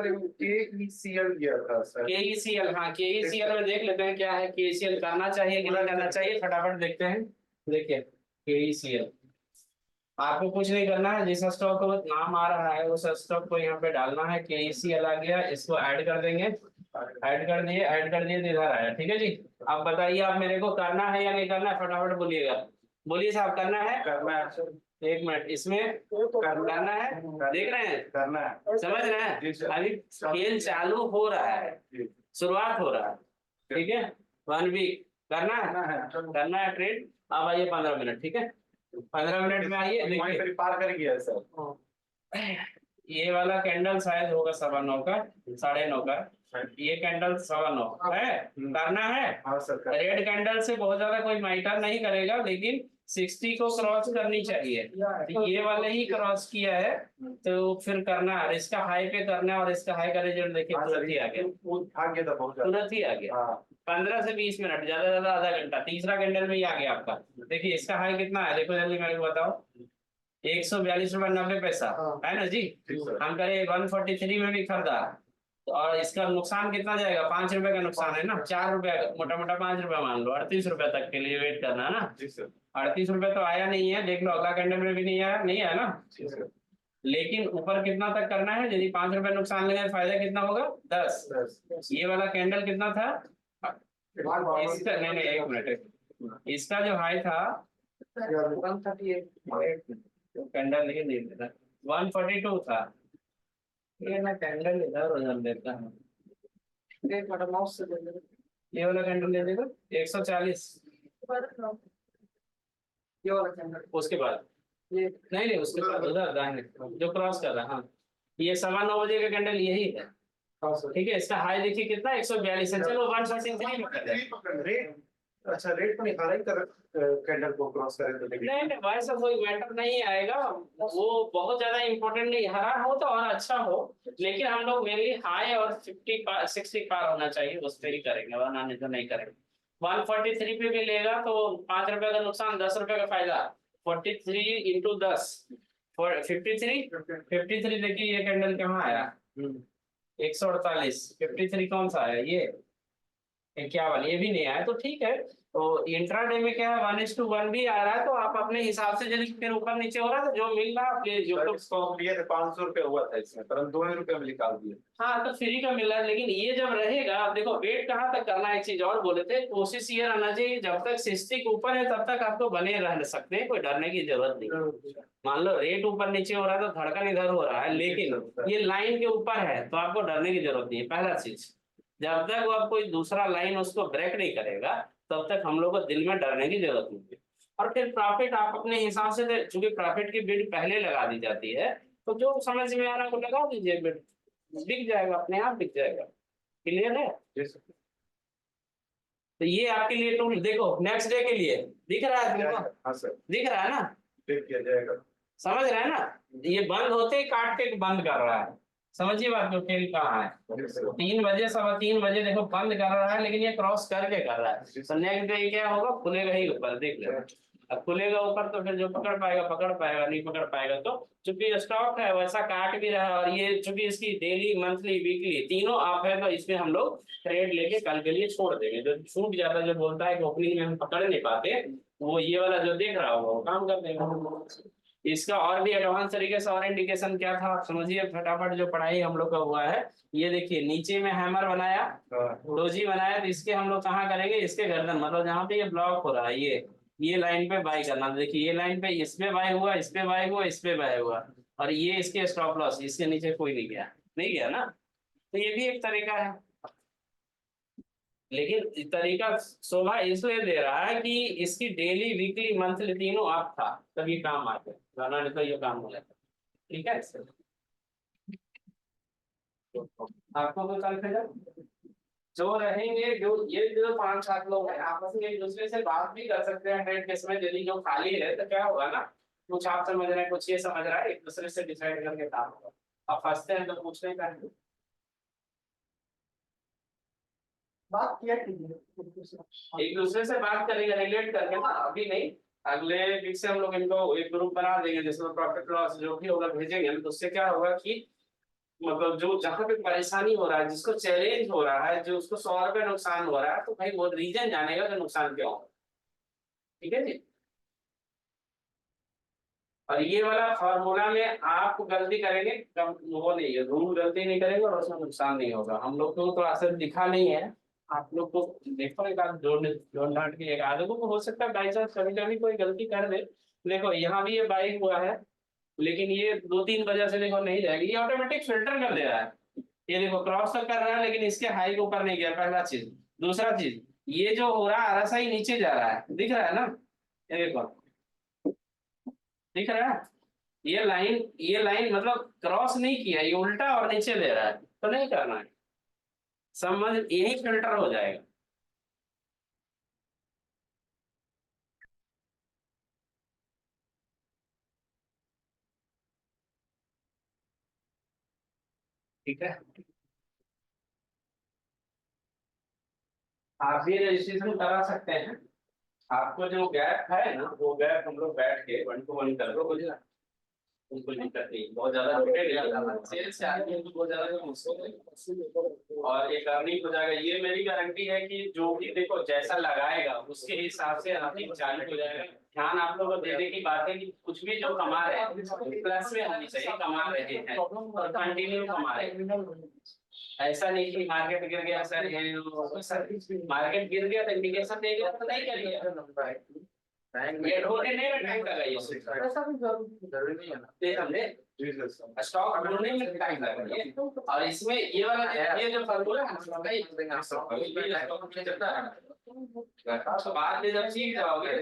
KECL गया था सर। KECL, हाँ KECL में देख लेते हैं क्या है, KECL करना चाहिए कि नहीं करना चाहिए, फटाफट देखते हैं। देखिए KECL आपको कुछ नहीं करना है, जिस स्टॉक को नाम आ रहा है उस स्टॉक को यहाँ पे डालना है। KECL आ गया, इसको ऐड कर देंगे, ऐड कर दिए तो इधर आया। ठीक है जी, अब बताइए आप मेरे को करना है या नहीं करना है, फटाफट बोलिएगा। बोलिए साहब करना है। करना है। 1 मिनट, इसमें करना है, देख रहे हैं, करना है, समझ रहे हैं, अभी खेल चालू हो रहा है, शुरुआत हो रहा है। ठीक है 1 वीक करना है ट्रेड। अब आइए 15 मिनट, ठीक है 15 मिनट में आइए। देखिए पार कर गया सर। ये वाला कैंडल शायद होगा 9:15 का, 9:30 का, ये कैंडल 9:15 है, करना है। हाँ सर। रेड कैंडल से बहुत ज्यादा कोई मैटर नहीं करेगा, लेकिन 60 को क्रॉस करनी चाहिए। तो ये वाले ही क्रॉस किया है तो फिर करना है, इसका हाई पे करना है, और इसका हाई का रिजल्ट देखिए तुरंत ही आ गया, तुरंत ही आ गया। 15 से 20 मिनट, ज्यादा आधा घंटा, तीसरा कैंडल में ही आ गया आपका। देखिए इसका हाई कितना है, देखो जल्दी मेरे को बताओ, 142.90 है ना जी। हम करें 143 में भी खरीदा, तो और इसका नुकसान कितना जाएगा, 5 रुपए का नुकसान है ना, 4 रुपए मोटा मोटा 5 रुपए मान लो, 38 रुपए तक के लिए वेट करना है ना। 38 रुपए तो आया नहीं है, देख लो अगला कैंडल में भी नहीं आया ना। लेकिन ऊपर कितना तक करना है, यदि 5 रुपए नुकसान लगे फायदा कितना होगा 10। ये वाला कैंडल कितना था इसका, नहीं 1 मिनट, इसका जो हाई था 138 कैंडल नहीं दे देता, 142 था। ये ना कैंडल इधर उधर देता है, ये वाला कैंडल दे देगा 140, ये वाला कैंडल, उसके बाद ये नहीं उसके बाद उधर दाहिने जो क्रॉस कर रहा है, हाँ ये 9:15 बजे का कैंडल यही है। ठीक है, इसका हाई देखिए कितना 142 है, चलो 143 में कर दे। अच्छा रेट तो नहीं खा रही कैंडल को क्रॉस करे तो नहीं वैसा कोई मैटर नहीं आएगा, वो बहुत ज्यादा इम्पोर्टेंट नहीं, हरा हो तो और अच्छा हो, लेकिन हम लोग मेनली हाई और 60 पार होना चाहिए उस पर ही करेंगे, वरना नहीं तो नहीं करेंगे। 143 पे भी लेगा तो 5 रुपए का नुकसान, 10 रुपए का फायदा, 43 इंटू 10 53 देखिए ये कैंडल कहाँ आया 148, 53 कौन सा आया ये 51, ये भी नहीं आया तो ठीक है। तो इंट्राडे में क्या है 1:1 भी आ रहा है, तो आप अपने हिसाब से यदि फिर ऊपर नीचे हो रहा है तो जो मिल रहा है जो स्टॉक लिए थे 500 रुपए हुआ था इसमें, पर हम 2 रुपए में निकाल दिए। हाँ तो फ्री का मिल रहा है, लेकिन ये जब रहेगा, आप देखो वेट कहाँ तक करना है, एक चीज और बोले थे, कोशिश ये रहना चाहिए जब तक 60 के ऊपर है तब तक आपको बने रह सकते हैं, कोई डरने की जरूरत नहीं। मान लो रेट ऊपर नीचे हो रहा है तो धड़कन इधर हो रहा है, लेकिन ये लाइन के ऊपर है तो आपको डरने की जरूरत नहीं है। पहला चीज, जब तक वो कोई दूसरा लाइन उसको ब्रेक नहीं करेगा तब तक हम लोग को दिल में डरने की जरूरत नहीं है। और फिर प्रॉफिट आप अपने हिसाब से चूंकि प्रॉफिट की बिड पहले लगा दी जाती है, तो जो समझ में आ रहा है वो लगा दीजिए बिड, बिक जाएगा, अपने आप बिक जाएगा। क्लियर है? तो ये आपके लिए टूल देखो, नेक्स्ट डे के लिए दिख रहा है तुमको? हाँ सर, दिख रहा है ना? फिर किया जाएगा। समझ रहे हैं ना? ये बंद होते ही काट के बंद कर रहा है। समझिए बात को, खेल कहाँ है। 3 बजे, 3:15 देखो बंद कर रहा है, लेकिन ये क्रॉस करके कर रहा है। तो नेक्स्ट डे क्या होगा, खुलेगा ही ऊपर, देख लेना। अब खुलेगा ऊपर तो फिर जो पकड़ पाएगा पकड़ पाएगा, नहीं पकड़ पाएगा तो चूंकि स्टॉक है वैसा काट भी रहा है। और ये चूंकि इसकी डेली, मंथली, वीकली तीनों आप है, तो इसमें हम लोग ट्रेड लेके कल के लिए छोड़ देंगे। जो छूट जाता है, जो बोलता है कि ओपनिंग में हम पकड़ नहीं पाते, वो ये वाला जो देख रहा होगा वो काम कर देगा। इसका और भी एडवांस तरीके से और इंडिकेशन क्या था समझिए फटाफट, जो पढ़ाई हम लोग का हुआ है। ये देखिए नीचे में हैमर बनाया, डोजी बनाया, तो इसके हम लोग कहाँ करेंगे, इसके गर्दन, मतलब जहाँ पे ये ब्लॉक हो रहा है, ये लाइन पे बाई करना। देखिए ये लाइन पे इस पे बाई हुआ, इस पे बाई हुआ, इस पे बाई हुआ, और ये इसके स्टॉप लॉस, इसके नीचे कोई नहीं गया, नहीं गया ना। तो ये भी एक तरीका है, लेकिन तरीका शोभा इसलिए दे रहा है कि इसकी डेली, वीकली, मंथली तीनों आप था, तब ये काम आते, वरना नहीं तो ये काम हो जाता। ठीक है, आपको तो कल फिर जो रहेंगे, जो ये जो 5-7 लोग हैं, आपस में एक दूसरे से बात भी कर सकते हैं ट्रेड केस में। यदि जो खाली है तो क्या होगा ना, कुछ आप समझ रहे हैं, कुछ ये समझ रहा है, एक दूसरे से डिसाइड करके काम होगा। आप फंसते हैं तो पूछने का है। बात किया कीजिए एक दूसरे से बात करेंगे रिलेट करके ना, अभी नहीं, अगले वीक से हम लोग इनको एक ग्रुप बना देंगे जिसमें प्रॉफिट लॉस जो भी होगा भेजेंगे। तो उससे क्या होगा कि मतलब जो जहां पे परेशानी हो रहा है, जिसको चैलेंज हो रहा है, जो उसको 100 रुपये नुकसान हो रहा है, तो भाई वो रीजन जानेगा कि नुकसान क्यों हो रहा है। ठीक है जी। और ये वाला फॉर्मूला में आप गलती करेंगे कम, वो नहीं है, रूल गलती नहीं करेंगे और उसमें नुकसान नहीं होगा। हम लोग को तो असर दिखा नहीं है, आप लोग को देखो एक आध जोड़ डांट के, एक आधे को हो सकता है बाई चांस कभी कभी कोई गलती कर दे। देखो यहाँ भी ये बाई हुआ है, लेकिन ये 2-3 वजह से देखो नहीं जाएगी, ये ऑटोमेटिक फिल्टर कर दे रहा है। ये देखो क्रॉस तो कर रहा है, लेकिन इसके हाई के ऊपर नहीं गया, पहला चीज। दूसरा चीज, ये जो हो रहा है RSI नीचे जा रहा है, दिख रहा है ना? ये देखो, दिख रहा है? ये लाइन मतलब क्रॉस नहीं किया, ये उल्टा और नीचे ले रहा है, तो नहीं करना है। समझ, यही फिल्टर हो जाएगा। ठीक है, आप भी रजिस्ट्रेशन करा सकते हैं। आपको जो गैप है ना, वो गैप हम लोग बैठ के 1 to 1 कर लो, बुझला? उनको दिक्कत नहीं, बहुत ज्यादा छोटे नहीं जाना, सेल्स से आदमी को बहुत ज्यादा मुश्किल है। और एक अर्निंग हो जाएगा, ये मेरी गारंटी है कि जो भी देखो जैसा लगाएगा उसके हिसाब से अर्निंग चालू हो जाएगा। ध्यान आप लोगों को देने की बात है कि कुछ भी जो कमा रहे हैं प्लस में होनी चाहिए, कमा रहे हैं और कंटिन्यू कमा रहे हैं। ऐसा नहीं कि मार्केट गिर गया सर, मार्केट गिर गया तो इंडिकेशन दे गया तो नहीं करिए, ये ढूंढने में टाइम लगाइए, ऐसा भी जरूरी नहीं है ना। ये समझे, स्टॉक ढूंढने में टाइम लगाइए। और इसमें ये वाला ये जो फॉर्मूला है ना भाई, बाद में जब सीख जाओगे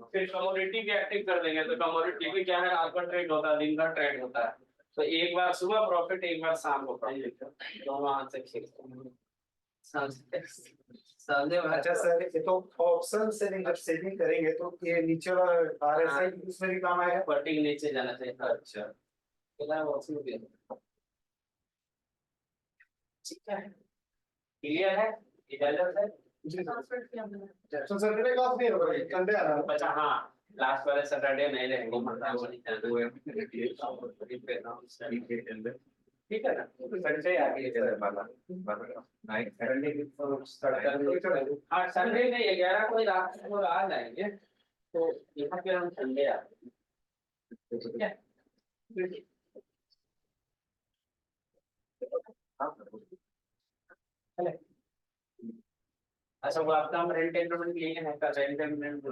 फिर कमोडिटी भी एक्टिव कर देंगे। तो कमोडिटी भी क्या है, आपका ट्रेड होता है, दिन भर ट्रेड होता है, तो एक बार सुबह प्रॉफिट, एक बार शाम को प्रॉफिट, दोनों हाथ से खींचते समझे। अच्छा सर, ये तो ऑप्शन सेलिंग, जब सेलिंग करेंगे तो ये नीचे वाला RSI उसमें भी काम आएगा। पट्टी नीचे जाना चाहिए। अच्छा, ठीक है, क्लियर है, इजाजत है। तो सैटरडे का ऑफ नहीं होगा, संडे आ रहा है। अच्छा हाँ, लास्ट वाले सैटरडे नहीं रहेंगे, ठीक है ना? संडे आगे हाँ, संडे नहीं, 11 को रात को आ जाएंगे, तो यहाँ पे हम संडे आते हैं। ठीक है, अच्छा वो आपका हम रेंट एग्रीमेंट लिए हैं, रेंट एग्रीमेंट